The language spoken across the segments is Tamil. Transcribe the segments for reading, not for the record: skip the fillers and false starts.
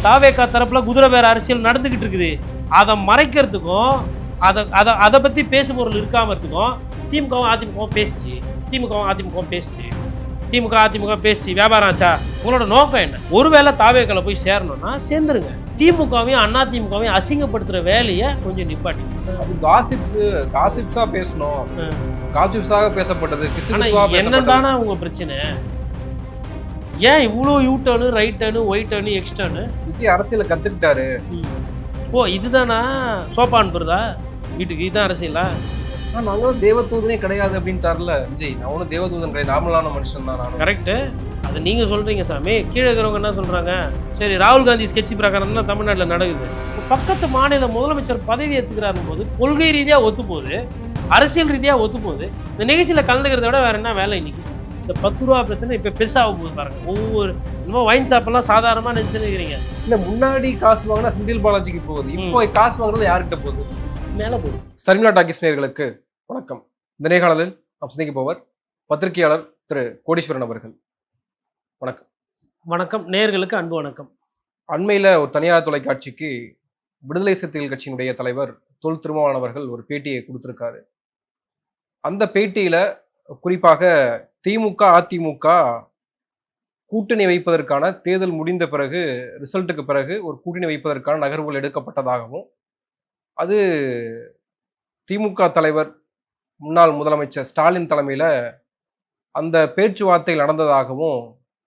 தாவேகா தரப்புல குதிரை பேர அரசியல் நடந்துகிட்டு இருக்குது. அதை மறைக்கிறதுக்கும் அதை அதை அதை பற்றி பேசு பொருள் இருக்காமல் இருக்குக்கும் திமுகவும் அதிமுகவும் பேசிச்சு. திமுக பேசி வியாபாரம் ஆச்சா? உங்களோட நோக்கம் என்ன? ஒருவேளை தாவேக்கால போய் சேரணும்னா சேர்ந்துருங்க. திமுகவையும் அண்ணா திமுகவையும் அசிங்கப்படுத்துற வேலையை கொஞ்சம் நிப்பாட்டி. அது காசிப்ஸா பேசணும், காசிப்ஸாக பேசப்பட்டது. என்னதானே உங்க பிரச்சனை? ஏன் இவ்வளோ you turn, right turn, white turn, X turn? Vijay அரசியலை கத்துக்கிட்டாரு. ஓ, இதுதானா சோப்பா அனுப்புறதா வீட்டுக்கு? இதுதான் அரசியலா? நாங்களும் தேவதூதனே கிடையாது அப்படின்னு தரல விஜய். நான் ஒன்றும் தேவதூதன் கிடையாது, நார்மலான மனுஷன் தான். நான் கரெக்டு, அது நீங்கள் சொல்கிறீங்க சாமி. கீழே இருக்கிறவங்க என்ன சொல்கிறாங்க? சரி, ராகுல் காந்தி ஸ்கெட்சி பிரகாரம் தான் தமிழ்நாட்டில் நடக்குது. பக்கத்து மாநில முதலமைச்சர் பதவி ஏற்றுக்கிறாரும் போது கொள்கை ரீதியாக ஒத்து போகுது, அரசியல் ரீதியாக ஒத்து போகுது. இந்த நிகழ்ச்சியில் கலந்துக்கிறத விட வேறு என்ன வேலை? இன்னைக்கு இந்த 10 ரூபா பிரச்சனை இப்போ பெருசாக போகுது பாருங்க. ஒவ்வொரு இன்னும் வைன் ஷாப்பெல்லாம் சாதாரணமாக நினச்சுன்னுக்கிறீங்க. இல்லை, முன்னாடி காசு வாங்கினா செந்தில் பாலாஜிக்கு போகுது, இப்போ காசு வாங்குறது யார்கிட்ட போகுது? மேலே போகுது. சர்மிளா டாக்கீஸ் நேயர்களுக்கு வணக்கம். இந்த நேர்காணலில் நாம் சந்திக்க போவர் பத்திரிகையாளர் திரு கோடீஸ்வரன் அவர்கள். வணக்கம். வணக்கம். நேயர்களுக்கு அன்பு வணக்கம். அண்மையில் ஒரு தனியார் தொலைக்காட்சிக்கு விடுதலை சிறுத்தைகள் கட்சியினுடைய தலைவர் தொல் திருமாவளவன் அவர்கள் ஒரு பேட்டியை கொடுத்திருக்காரு. அந்த பேட்டியில குறிப்பாக திமுக அதிமுக கூட்டணி வைப்பதற்கான தேர்தல் முடிந்த பிறகு, ரிசல்ட்டுக்கு பிறகு ஒரு கூட்டணி வைப்பதற்கான நகர்வுகள் எடுக்கப்பட்டதாகவும், அது திமுக தலைவர் முன்னாள் முதலமைச்சர் ஸ்டாலின் தலைமையில அந்த பேச்சுவார்த்தைகள் நடந்ததாகவும்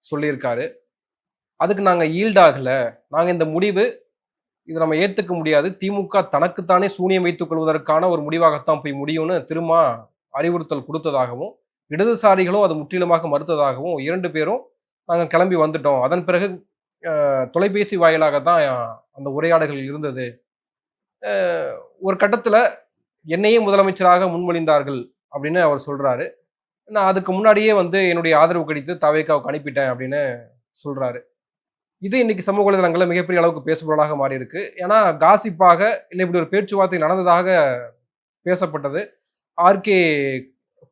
சொல்லியிருக்காரு. அதுக்கு நாங்கள் ஈல்டாகலை, நாங்கள் இந்த முடிவு இது நம்ம ஏற்றுக்க முடியாது, திமுக தனக்குத்தானே சூனியம் வைத்துக் கொள்வதற்கான ஒரு முடிவாகத்தான் போய் முடியும்னு திரும்ப அறிவுறுத்தல் கொடுத்ததாகவும், இடதுசாரிகளும் அது முற்றிலுமாக மறுத்ததாகவும், 2 பேரும் நாங்கள் கிளம்பி வந்துட்டோம், அதன் பிறகு தொலைபேசி வாயிலாக தான் அந்த உரையாடல்கள் இருந்தது, ஒரு கட்டத்தில் என்னையே முதலமைச்சராக முன்மொழிந்தார்கள் அப்படின்னு அவர் சொல்றாரு. நான் அதுக்கு முன்னாடியே என்னுடைய ஆதரவு கடித்து தவேகாவுக்கு அனுப்பிட்டேன் அப்படின்னு சொல்றாரு. இது இன்னைக்கு சமூக வலைதளங்களில் மிகப்பெரிய அளவுக்கு பேசுபொருளாக மாறி இருக்கு. ஏன்னா காசிப்பாக இல்லை இப்படி ஒரு பேச்சுவார்த்தை நடந்ததாக பேசப்பட்டது. ஆர்கே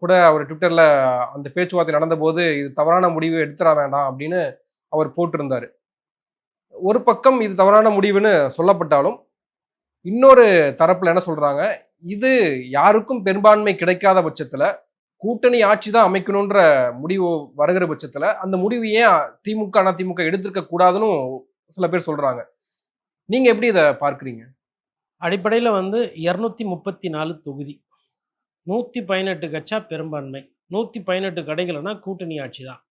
கூட அவர் ட்விட்டர்ல அந்த பேச்சுவார்த்தை நடந்தபோது இது தவறான முடிவு எடுத்துட வேண்டாம் அப்படின்னு அவர் போட்டிருந்தாரு. ஒரு பக்கம் இது தவறான முடிவுன்னு சொல்லப்பட்டாலும் இன்னொரு தரப்புல என்ன சொல்றாங்க, இது யாருக்கும் பெரும்பான்மை கிடைக்காத பட்சத்துல கூட்டணி ஆட்சி தான் அமைக்கணுன்ற முடிவு வருகிற பட்சத்துல அந்த முடிவு ஏன் திமுக அதிமுக எடுத்திருக்க கூடாதுன்னு சில பேர் சொல்றாங்க. நீங்க எப்படி இதை பார்க்குறீங்க? அடிப்படையில் 234 தொகுதி, 118 கட்சா பெரும்பான்மை, 118 கிடைக்கலன்னா கூட்டணி ஆட்சி தான்.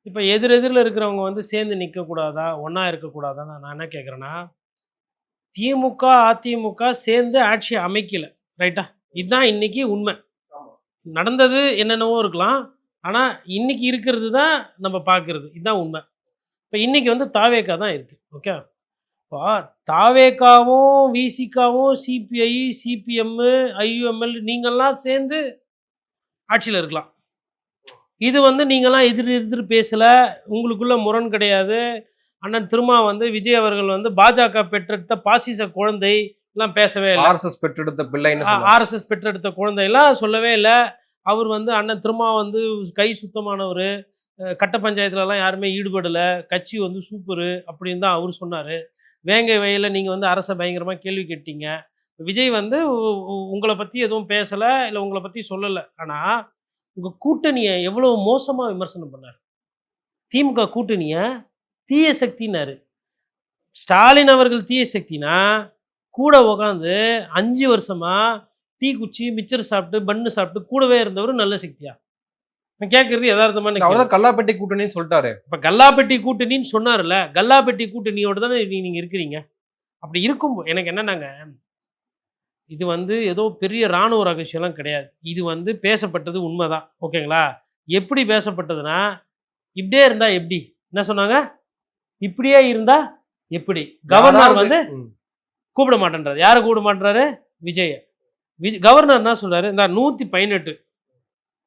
இப்போ எதிரில் இருக்கிறவங்க சேர்ந்து நிற்கக்கூடாதா, ஒன்றா இருக்கக்கூடாதான்னு நான் என்ன கேட்குறேன்னா, திமுக அதிமுக சேர்ந்து ஆட்சி அமைக்கல, ரைட்டா? இதுதான் இன்னைக்கு உண்மை. நடந்தது என்னென்னவோ இருக்கலாம், ஆனால் இன்னைக்கு இருக்கிறது தான் நம்ம பார்க்குறது, இதுதான் உண்மை. இப்போ இன்னைக்கு தாவேகா தான் இருக்குது. ஓகே, இப்போ தாவேகாவும் விசிகாவும் சிபிஐ சிபிஎம்மு ஐயுஎம்எல் நீங்கள்லாம் சேர்ந்து ஆட்சியில் இருக்கலாம். இது நீங்கள்லாம் எதிர் பேசலை, உங்களுக்குள்ள முரண் கிடையாது. அண்ணன் திருமா விஜய் அவர்கள் பாஜக பெற்றெடுத்த பாசிச குழந்தை எல்லாம் பேசவே இல்லை. ஆர்எஸ்எஸ் பெற்றெடுத்த பிள்ளை, ஆர்எஸ்எஸ் பெற்றெடுத்த குழந்தையெல்லாம் சொல்லவே இல்லை. அவர் அண்ணன் திருமா கை சுத்தமானவர், கட்ட பஞ்சாயத்துலலாம் யாருமே ஈடுபடலை, கட்சி சூப்பரு அப்படின்னு தான் அவர் சொன்னார். வேங்கை வயலில் நீங்கள் அரசை பயங்கரமாக கேள்வி கேட்டீங்க. விஜய் உங்களை பற்றி எதுவும் பேசலை, இல்லை உங்களை பற்றி சொல்லலை. ஆனால் உங்கள் கூட்டணியை எவ்வளோ மோசமாக விமர்சனம் பண்ணார். திமுக கூட்டணியை தீய சக்தினாரு. ஸ்டாலின் அவர்கள் தீய சக்தினா கூட உக்காந்து 5 வருஷமா டீ குச்சி மிச்சர் சாப்பிட்டு பன்னு சாப்பிட்டு கூடவே இருந்தவர் நல்ல சக்தியா? நான் கேட்கறது யதார்த்தமான. கல்லாப்பட்டி கூட்டணின்னு சொல்லிட்டாரு. இப்போ கல்லாப்பட்டி கூட்டணின்னு சொன்னார்ல, கல்லாப்பட்டி கூட்டணியோடு தானே நீங்கள் இருக்கிறீங்க. அப்படி இருக்கும் எனக்கு என்னன்னாங்க, இது ஏதோ பெரிய இராணுவ ரகசியம்லாம் கிடையாது. இது பேசப்பட்டது உண்மைதான். ஓகேங்களா? எப்படி பேசப்பட்டதுன்னா, இப்படியே இருந்தா எப்படி, என்ன சொன்னாங்க, இப்படியே இருந்தா எப்படி, கவர்னர் கூப்பிட மாட்டேன்றாரு. யாரை கூப்பிட மாட்டேறாரு? விஜய. கவர்னர் என்ன சொல்றாரு, இந்த 118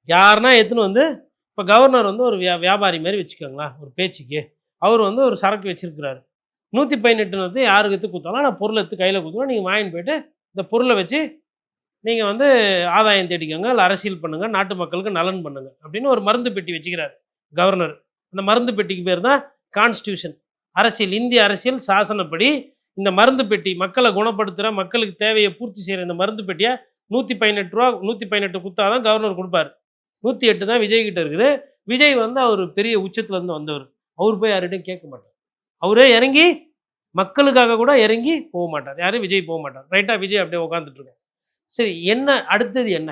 யாருன்னா எடுத்துன்னு இப்போ கவர்னர் ஒரு வியாபாரி மாதிரி வச்சுக்கோங்களா, ஒரு பேச்சுக்கு அவர் ஒரு சரக்கு வச்சிருக்கிறாரு. 118 யாருக்கு எடுத்து கொடுத்தாலும் நான் பொருளை எடுத்து கையில் கொடுத்துருவோம், நீங்கள் வாங்கிட்டு போயிட்டு இந்த பொருளை வச்சு நீங்கள் ஆதாயம் தேடிக்கோங்க, இல்லை அரசியல் பண்ணுங்க, நாட்டு மக்களுக்கு நலன் பண்ணுங்க அப்படின்னு ஒரு மருந்து பெட்டி வச்சுக்கிறாரு கவர்னர். அந்த மருந்து பெட்டிக்கு பேர் தான் கான்ஸ்டியூஷன். அரசியல், இந்திய அரசியல் சாசனப்படி இந்த மருந்து பெட்டி மக்களை குணப்படுத்துகிற, மக்களுக்கு தேவையை பூர்த்தி செய்கிற இந்த மருந்து பெட்டியை ரூ. 118 குத்தா தான் கவர்னர் கொடுப்பாரு. 108 தான் விஜய் கிட்ட இருக்குது. விஜய் வந்து அவர் பெரிய உச்சத்துல இருந்து வந்தவர். அவர் போய் யார்கிட்டயும் கேட்க மாட்டார். அவரே இறங்கி மக்களுக்காக கூட இறங்கி போக மாட்டார். யாரு? விஜய் போக மாட்டார். ரைட்டா? விஜய் அப்படியே உட்காந்துட்டு இருக்காரு. சரி, என்ன அடுத்தது என்ன?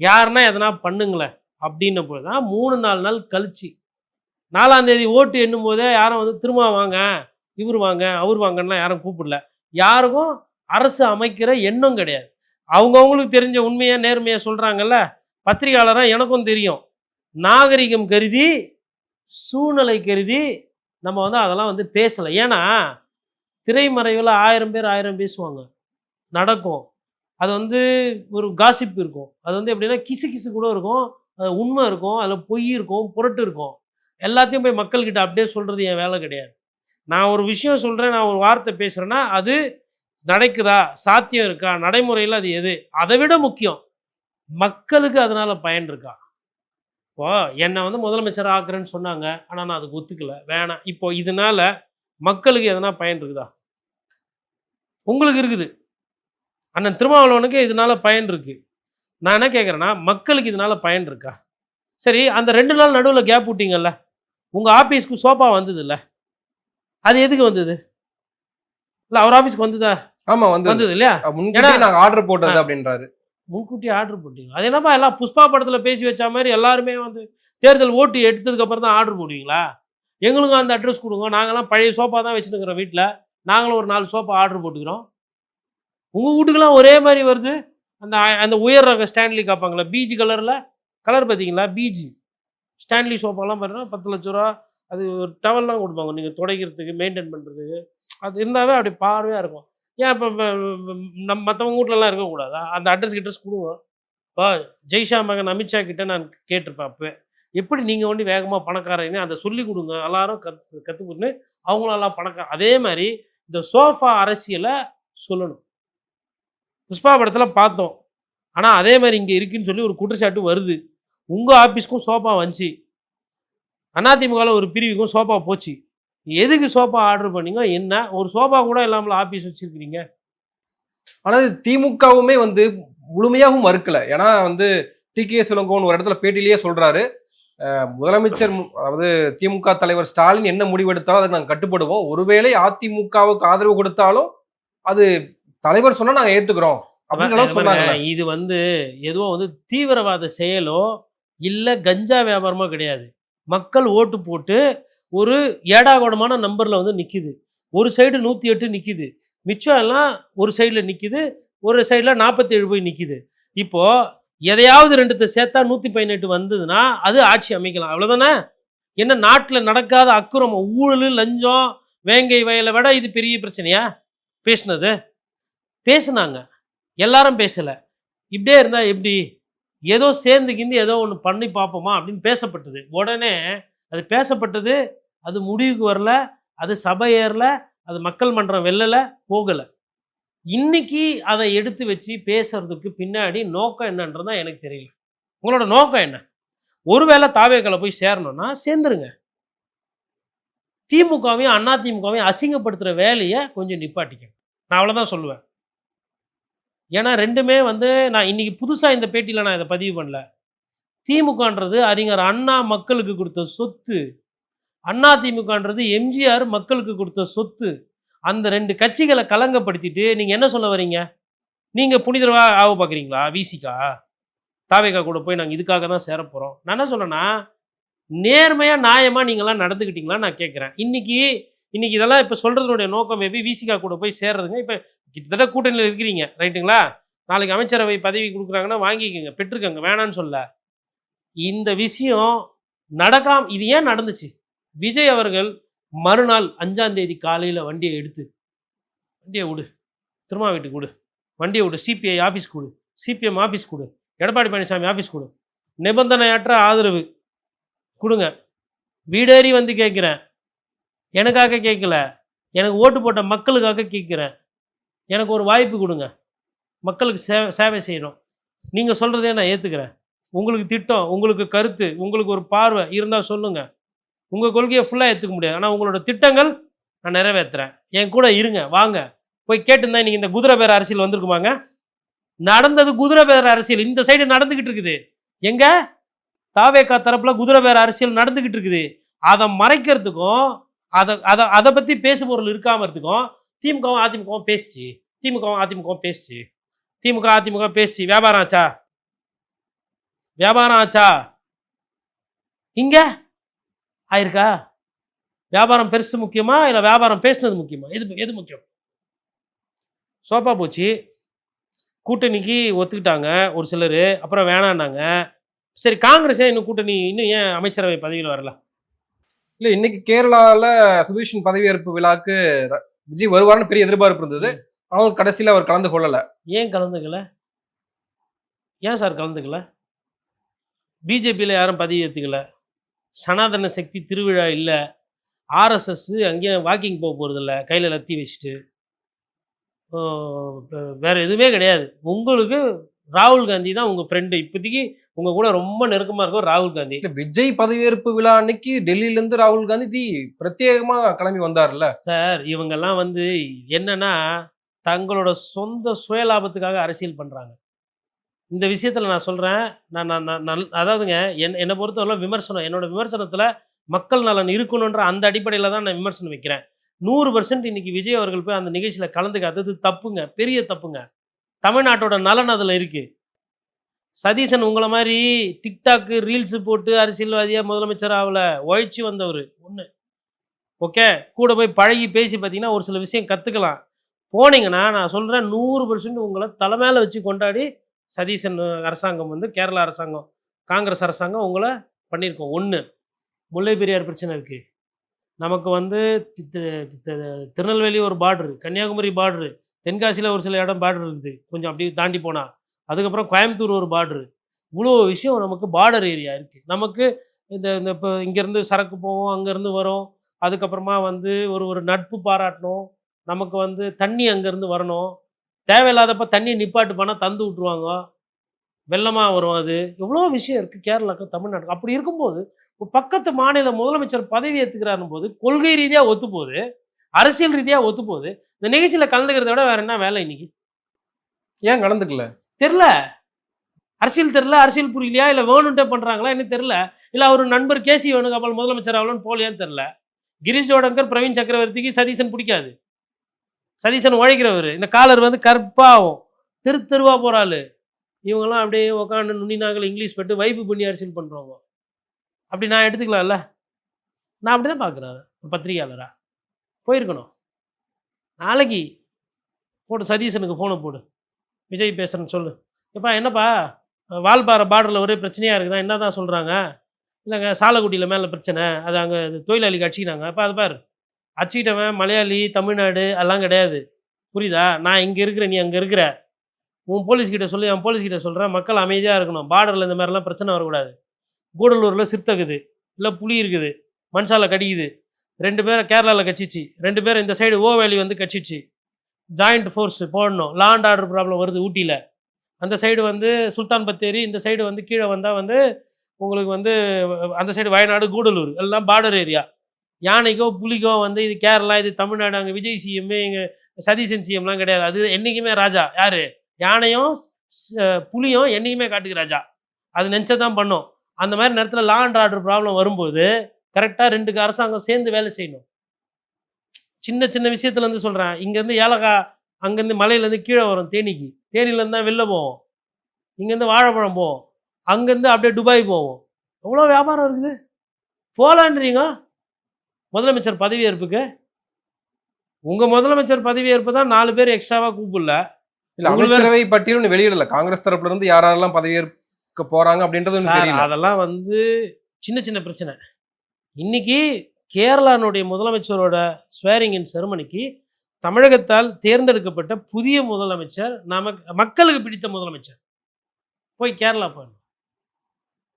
யாருன்னா எதனா பண்ணுங்களேன் அப்படின்ன போது தான் 3-4 நாள் கழிச்சு 4ஆம் தேதி ஓட்டு எண்ணும் போதே யாரும் வந்து திரும்ப வாங்க, இவர் வாங்க, அவர் வாங்கன்னா யாரும் கூப்பிடல. யாருக்கும் அரசு அமைக்கிற எண்ணம் கிடையாது. அவங்கவுங்களுக்கு தெரிஞ்ச உண்மையை நேர்மையை சொல்றாங்கல்ல. பத்திரிகையாளரா எனக்கும் தெரியும். நாகரிகம் கருதி, சூழ்நிலை கருதி நம்ம வந்து அதெல்லாம் வந்து பேசலை. ஏன்னா திரைமறைவில் 1000 பேர் 1000 பேசுவாங்க, நடக்கும். அது வந்து ஒரு காசிப் இருக்கும். அது வந்து எப்படின்னா கிசு கிசு கூட இருக்கும், அது உண்மை இருக்கும், அதில் பொய் இருக்கும், புரட்டு இருக்கும். எல்லாத்தையும் போய் மக்கள்கிட்ட அப்படியே சொல்கிறது என் வேலை கிடையாது. நான் ஒரு விஷயம் சொல்கிறேன், நான் ஒரு வார்த்தை பேசுகிறேன்னா அது நடக்குதா, சாத்தியம் இருக்கா, நடைமுறையில் அது எது, அதை விட முக்கியம் மக்களுக்கு அதனால் பயன் இருக்கா. இப்போ என்னை வந்து முதலமைச்சர் ஆக்குறேன்னு சொன்னாங்க, ஆனால் நான் அதுக்கு ஒத்துக்கல, வேணாம். இப்போ இதனால மக்களுக்கு எதனா பயன் இருக்குதா? உங்களுக்கு இருக்குது. அண்ணன் திருமாவளவனுக்கு இதனால பயன் இருக்கு. நான் என்ன கேட்குறேன்னா, மக்களுக்கு இதனால பயன் இருக்கா? சரி, அந்த 2 நாள் நடுவில் கேப் விட்டீங்கல்ல, உங்கள் ஆஃபீஸ்க்கு சோஃபா வந்தது இல்லை, அது எதுக்கு வந்தது? இல்லை அவர் ஆஃபீஸ்க்கு வந்ததா? ஆமா வந்தது வந்தது இல்லையா? முன்கூட்டியே நாங்க ஆர்டர் போட்டது அப்படின்றாரு. முன்கூட்டி ஆர்டர் போட்டீங்க. அது என்னப்பா எல்லாம் புஷ்பா படத்தில் பேசி வச்ச மாதிரி எல்லாருமே வந்து தேர்தல் ஓட்டு எடுத்ததுக்கப்புறம் தான் ஆர்டர் போடுவீங்களா? எங்களுக்கும் அந்த அட்ரஸ் கொடுங்க, நாங்களாம் பழைய சோஃபா தான் வச்சுருக்கிறோம் வீட்டில், நாங்களும் ஒரு 4 சோஃபா ஆர்டர் போட்டுக்கிறோம். உங்கள் வீட்டுக்கெல்லாம் ஒரே மாதிரி வருது. அந்த அந்த உயர் ரக ஸ்டான்லி காப்பாங்களா, பீஜ் கலரில், கலர் பார்த்தீங்களா, பீஜ் ஸ்டான்லி சோஃபாலாம் பார்த்தீங்கன்னா 10 லட்ச ரூபா. அது ஒரு டவல்லாம் கொடுப்பாங்க நீங்கள் துடைக்கிறதுக்கு, மெயின்டைன் பண்ணுறதுக்கு. அது இருந்தாவே அப்படி பார்வையாக இருக்கும். ஏன் இப்போ நம்ம மற்றவங்க வீட்லலாம் இருக்கக்கூடாதா? அந்த அட்ரஸ் கொடுங்க. இப்போ ஜெய்ஷா மகன் அமித்ஷா கிட்ட நான் கேட்டிருப்பேன் அப்போ, எப்படி நீங்கள் வந்து வேகமாக பணக்காரன்னு அதை சொல்லி கொடுங்க, எல்லாரும் கற்றுக்கிட்டு அவங்களும் எல்லாம் பணக்கார. அதே மாதிரி இந்த சோஃபா அரசியலை சொல்லணும். புஷ்பா படத்தில் பார்த்தோம். ஆனால் அதே மாதிரி இங்கே இருக்குன்னு சொல்லி ஒரு குற்றச்சாட்டு வருது. உங்கள் ஆஃபீஸ்க்கும் சோஃபா வந்துச்சு, அதிமுகவில் ஒரு பிரிவுக்கும் சோஃபா போச்சு. எதுக்கு சோஃபா ஆர்டர் பண்ணீங்க? என்ன ஒரு சோஃபா கூட இல்லாமல் ஆஃபீஸ் வச்சிருக்கிறீங்க? ஆனால் திமுகவுமே வந்து முழுமையாகவும் மறுக்கல. ஏன்னா வந்து டி.கே. இளங்கோவன் ஒரு இடத்துல பேட்டிலேயே சொல்றாரு, முதலமைச்சர் அதாவது திமுக தலைவர் ஸ்டாலின் என்ன முடிவெடுத்தாலும் அதுக்கு நாங்கள் கட்டுப்படுவோம், ஒருவேளை அதிமுகவுக்கு ஆதரவு கொடுத்தாலும் அது தலைவர் சொன்னா நாங்க ஏத்துக்கிறோம் அப்படின்னு சொன்னாங்க. இது வந்து எதுவும் வந்து தீவிரவாத செயலோ இல்ல கஞ்சா வியாபாரமோ கிடையாது. மக்கள் ஓட்டு போட்டு ஒரு ஏடாகூடமான நம்பர்ல வந்து நிக்குது. ஒரு சைடு 108 நிக்குது, மிச்சம் எல்லாம் ஒரு சைடுல நிக்குது, ஒரு சைடுல 47 போய் நிக்குது. இப்போ எதையாவது 2 சேர்த்தா 118 வந்ததுன்னா அது ஆட்சி அமைக்கலாம், அவ்வளவுதானே? என்ன நாட்டுல நடக்காத அக்குரமம், ஊழல், லஞ்சம், வேங்கை வயலை விட இது பெரிய பிரச்சனையா? பேசினது பேசுனாங்க, எல்லாரும் பேசலை. இப்படியே இருந்தால் எப்படி? ஏதோ சேர்ந்து கிந்து ஏதோ ஒன்று பண்ணி பார்ப்போமா அப்படின்னு பேசப்பட்டது. உடனே அது பேசப்பட்டது, அது முடிவுக்கு வரல, அது சபை ஏறல, அது மக்கள் மன்றம் வெல்லலை, போகலை. இன்னைக்கு அதை எடுத்து வச்சு பேசுறதுக்கு பின்னாடி நோக்கம் என்னன்றதான் எனக்கு தெரியல. உங்களோட நோக்கம் என்ன? ஒருவேளை தாவேக்களை போய் சேரணும்னா சேர்ந்துருங்க. திமுகவையும் அதிமுகவையும் அசிங்கப்படுத்துகிற வேலையை கொஞ்சம் நிப்பாட்டிக்கணும். நான் அவ்வளோதான் சொல்லுவேன். ஏன்னா ரெண்டுமே வந்து நான் இன்னைக்கு புதுசாக இந்த பேட்டியில் நான் இதை பதிவு பண்ணல. திமுகன்றது அறிஞர் அண்ணா மக்களுக்கு கொடுத்த சொத்து, அதிமுகன்றது எம்ஜிஆர் மக்களுக்கு கொடுத்த சொத்து. அந்த 2 கட்சிகளை கலங்கப்படுத்திட்டு நீங்கள் என்ன சொல்ல வரீங்க? நீங்கள் புனிதரவா ஆக பார்க்குறீங்களா? விசிகா தாவேகா கூட போய் நாங்கள் இதுக்காக தான் சேர போகிறோம். நான் என்ன சொல்லேன்னா, நேர்மையாக நியாயமாக நீங்களாம் நடந்துக்கிட்டீங்களா நான் கேட்குறேன். இன்னைக்கு இதெல்லாம் இப்போ சொல்கிறதுனுடைய நோக்கம் மேபி விசிகா கூட போய் சேர்றதுங்க. இப்போ கிட்டத்தட்ட கூட்டணியில் இருக்கிறீங்க, ரைட்டுங்களா? நாளைக்கு அமைச்சரவை பதவி கொடுக்குறாங்கன்னா வாங்கிக்கோங்க, பெற்றுக்கங்க, வேணான்னு சொல்ல. இந்த விஷயம் நடக்காம இது ஏன் நடந்துச்சு? விஜய் அவர்கள் மறுநாள் 5ஆம் தேதி காலையில் வண்டியை எடுத்து, வண்டியை விடு, திருமா வீட்டுக்கு விடு, வண்டியை விடு, சிபிஐ ஆஃபீஸ் கொடு, சிபிஎம் ஆஃபீஸ் கொடு, எடப்பாடி பழனிசாமி ஆஃபீஸ் கொடு, நிபந்தனையற்ற ஆதரவு கொடுங்க, வீடேறி வந்து கேட்குறேன், எனக்காக கேட்கல, எனக்கு ஓட்டு போட்ட மக்களுக்காக கேட்குறேன், எனக்கு ஒரு வாய்ப்பு கொடுங்க, மக்களுக்கு சேவை செய்யணும், நீங்கள் சொல்கிறதே நான் ஏற்றுக்கிறேன், உங்களுக்கு திட்டம், உங்களுக்கு கருத்து, உங்களுக்கு ஒரு பார்வை இருந்தால் சொல்லுங்கள், உங்கள் கொள்கையை ஃபுல்லாக ஏற்றுக்க முடியாது, ஆனால் உங்களோட திட்டங்கள் நான் நிறைவேற்றுறேன், என் கூட இருங்க, வாங்க போய் கேட்டுருந்தா இன்னைக்கு இந்த குதிரை பேர அரசியல் வந்திருக்குமாங்க? நடந்தது குதிரை பேர அரசியல் இந்த சைடு நடந்துகிட்டு இருக்குது. எங்க தாவேகா தரப்புல குதிரை பேர அரசியல் நடந்துகிட்டு இருக்குது. அதை மறைக்கிறதுக்கும் அதை அதை அதை பத்தி பேசு பொருள் இருக்காம இருக்கிறதுக்கும் திமுகவும் அதிமுகவும் பேசுச்சு. திமுகவும் அதிமுகவும் பேசுச்சு. திமுக அதிமுக பேசுச்சு. வியாபாரம் ஆச்சா? வியாபாரம் ஆச்சா? இங்க ஆயிருக்கா? வியாபாரம் பெருசு முக்கியமா இல்லை வியாபாரம் பேசுனது முக்கியமா? எது முக்கியம்? சோப்பா போச்சு. கூட்டணிக்கு ஒத்துக்கிட்டாங்க ஒரு சிலர், அப்புறம் வேணான்னாங்க. சரி, காங்கிரஸ் ஏன் இன்னும் கூட்டணி இன்னும் ஏன் அமைச்சரவை பதவியில் வரல? இல்ல இன்னைக்கு கேரளால சுதீஷன் பதவியேற்பு விழாக்கு விஜய் வருவார்னு பெரிய எதிர்பார்ப்பு இருந்தது. ஆனால் கடைசியில் அவர் கலந்து கொள்ளல. ஏன் கலந்துக்கல? ஏன் சார் கலந்துக்கல? பிஜேபியில் யாரும் பதவி ஏற்றுக்கல. சனாதன சக்தி திருவிழா இல்லை. ஆர்எஸ்எஸ் அங்கேயே வாக்கிங் போக போகிறதில்ல கையில் லத்தி வச்சுட்டு. வேற எதுவுமே கிடையாது. உங்களுக்கு ராகுல் காந்தி தான் உங்கள் ஃப்ரெண்டு. இப்போதைக்கு உங்கள் கூட ரொம்ப நெருக்கமாக இருக்கும் ராகுல் காந்தி. விஜய் பதவியேற்பு விழா அன்னைக்கு டெல்லியிலேருந்து ராகுல் காந்தி பிரத்யேகமாக கிளம்பி வந்தார்ல சார். இவங்கெல்லாம் வந்து என்னன்னா தங்களோட சொந்த சுயலாபத்துக்காக அரசியல் பண்ணுறாங்க. இந்த விஷயத்தில் நான் சொல்கிறேன், நான் அதாவதுங்க என்னை பொறுத்தவரை விமர்சனம், என்னோட விமர்சனத்தில் மக்கள் நலன் இருக்கணுன்ற அந்த அடிப்படையில் தான் நான் விமர்சனம் வைக்கிறேன். 100% இன்னைக்கு விஜய் அவர்கள் போய் அந்த நிகழ்ச்சியில் கலந்துக்காதது தப்புங்க, பெரிய தப்புங்க. தமிழ்நாட்டோட நலன் அதில் இருக்குது. சதீசன் உங்களை மாதிரி டிக்டாக்கு ரீல்ஸு போட்டு அரசியல்வாதியாக முதலமைச்சர் ஆகல, உழைச்சி வந்தவர் ஒன்று. ஓகே, கூட போய் பழகி பேசி பார்த்தீங்கன்னா ஒரு சில விஷயம் கற்றுக்கலாம். போனீங்கன்னா நான் சொல்கிறேன் 100% உங்களை தலைமையில் வச்சு கொண்டாடி சதீசன் அரசாங்கம் வந்து கேரளா அரசாங்கம், காங்கிரஸ் அரசாங்கம் உங்களை பண்ணியிருக்கோம். ஒன்று, முல்லை பெரியார் பிரச்சனை இருக்குது. நமக்கு வந்து திருநெல்வேலி ஒரு பார்டரு, கன்னியாகுமரி பார்டரு, தென்காசியில் ஒரு சில இடம் பார்டர் இருக்குது, கொஞ்சம் அப்படியே தாண்டி போனால். அதுக்கப்புறம் கோயம்புத்தூர் ஒரு பார்டரு. இவ்வளோ விஷயம் நமக்கு பார்டர் ஏரியா இருக்குது. நமக்கு இந்த இப்போ இங்கேருந்து சரக்கு போவோம், அங்கேருந்து வரும். அதுக்கப்புறமா வந்து ஒரு நட்பு பாராட்டணும். நமக்கு வந்து தண்ணி அங்கேருந்து வரணும். தேவையில்லாதப்ப தண்ணி நிப்பாட்டு பண்ணால் தந்து விட்ருவாங்க, வெள்ளமாக வரும். அது எவ்வளோ விஷயம் இருக்குது கேரளாவுக்கு தமிழ்நாட்டுக்கு. அப்படி இருக்கும்போது பக்கத்து மாநில முதலமைச்சர் பதவி ஏற்றுக்கிறாருன்னு போது கொள்கை ரீதியாக ஒத்து போகுது, அரசியல் ரீதியாக ஒத்து போகுது. இந்த நிகழ்ச்சியில் கலந்துக்கிறத விட வேற என்ன வேலை இன்னைக்கு? ஏன் கலந்துக்கல தெரில. அரசியல் தெரில, அரசியல் புரியலையா, இல்லை வேணுன்ட்டே பண்ணுறாங்களா என்ன தெரில. இல்லை அவர் நண்பர் கேசி வேணுகோபால் முதலமைச்சர் ஆகலன்னு போலியான்னு தெரில. கிரீஷ் ஜோடங்கர், பிரவீன் சக்கரவர்த்திக்கு சதீசன் பிடிக்காது. சதீசன் உழைக்கிறவர். இந்த காலர் வந்து கற்பாகும், தெருவாக போகிறாள். இவங்கெல்லாம் அப்படியே உட்காந்து நுண்ணினாக்கள் இங்கிலீஷ் பட்டு வைப்பு பண்ணி அரசியல் பண்ணுறவங்க. அப்படி நான் எடுத்துக்கலாம்ல? நான் அப்படி தான் பார்க்குறேன். ஒரு பத்திரிகையாளராக போயிருக்கணும். நாளைக்கு போடு, சதீசனுக்கு ஃபோனை போடு, விஜய் பேசுகிறேன்னு சொல்லு. எப்பா என்னப்பா வால்பாறை பார்டரில் ஒரே பிரச்சனையாக இருக்குதா, என்ன தான் சொல்கிறாங்க? இல்லைங்க சாலக்குடியில் மேலே பிரச்சனை, அது அங்கே தொழிலாளிக்கு அடிச்சிக்கினாங்க. அப்போ அது பாரு, அடிச்சிக்கிட்டவன் மலையாளி, தமிழ்நாடு அதெல்லாம் கிடையாது, புரியுதா? நான் இங்கே இருக்கிறேன், நீ அங்கே இருக்கிற. உன் போலீஸ்கிட்ட சொல்லி என் போலீஸ்கிட்ட சொல்கிறேன், மக்கள் அமைதியாக இருக்கணும். பார்டரில் இந்த மாதிரிலாம் பிரச்சனை வரக்கூடாது. கூடலூரில் சிறுத்தைக்குது, இல்லை புலி இருக்குது, மண்சாலை கடிக்குது, 2 பேரை கேரளாவில் கட்சிச்சு, 2 பேர் இந்த சைடு ஓ வேலி வந்து கட்சிச்சு. ஜாயிண்ட் ஃபோர்ஸ் போடணும். லா அண்ட் ஆர்டர் ப்ராப்ளம் வருது ஊட்டியில். அந்த சைடு வந்து சுல்தான் பத்தேரி, இந்த சைடு வந்து கீழே வந்தால் வந்து உங்களுக்கு வந்து அந்த சைடு வயநாடு, கூடலூர் எல்லாம் பார்டர் ஏரியா. யானைக்கோ புலிக்கோ வந்து இது கேரளா, இது தமிழ்நாடு. அங்கே விஜய் சிஎம், இங்கே சதீசன் சிஎம்லாம் கிடையாது. அது என்றைக்குமே ராஜா யார்? யானையும் புலியும் என்றைக்குமே காட்டுக்கு ராஜா. அது நினச்சதான் பண்ணும். அந்த மாதிரி நேரத்தில் லா அண்ட் ஆர்டர் ப்ராப்ளம் வரும்போது கரெக்டாக 2 அரசாங்கம் சேர்ந்து வேலை செய்யணும். சின்ன சின்ன விஷயத்துலேருந்து சொல்கிறேன். இங்கேருந்து ஏலக்காய் அங்கேருந்து மலையிலேருந்து கீழே வரும் தேனிக்கு, தேனியிலேருந்து தான் வெளில போவோம். இங்கேருந்து வாழைப்பழம் போவோம், அங்கேருந்து அப்படியே துபாய் போவோம். எவ்வளோ வியாபாரம் இருக்குது. போகலான்றீங்க முதலமைச்சர் பதவியேற்புக்கு. உங்கள் முதலமைச்சர் பதவியேற்பு தான் 4 பேர் எக்ஸ்ட்ராவாக கூப்பிடல. இல்லை, அமைச்சரவை பட்டியலும் வெளியிடல. காங்கிரஸ் தரப்புல இருந்து யாரெல்லாம் பதவியேற்க போறாங்க அப்படின்றது தெரியல. அதெல்லாம் வந்து சின்ன சின்ன பிரச்சனை. இன்னைக்கு கேரளானுடைய முதலமைச்சரோட ஸ்வேரிங் இன் செரமனிக்கு தமிழகத்தால் தேர்ந்தெடுக்கப்பட்ட புதிய முதலமைச்சர், மக்களுக்கு பிடித்த முதலமைச்சர் போய் கேரளா போகணும்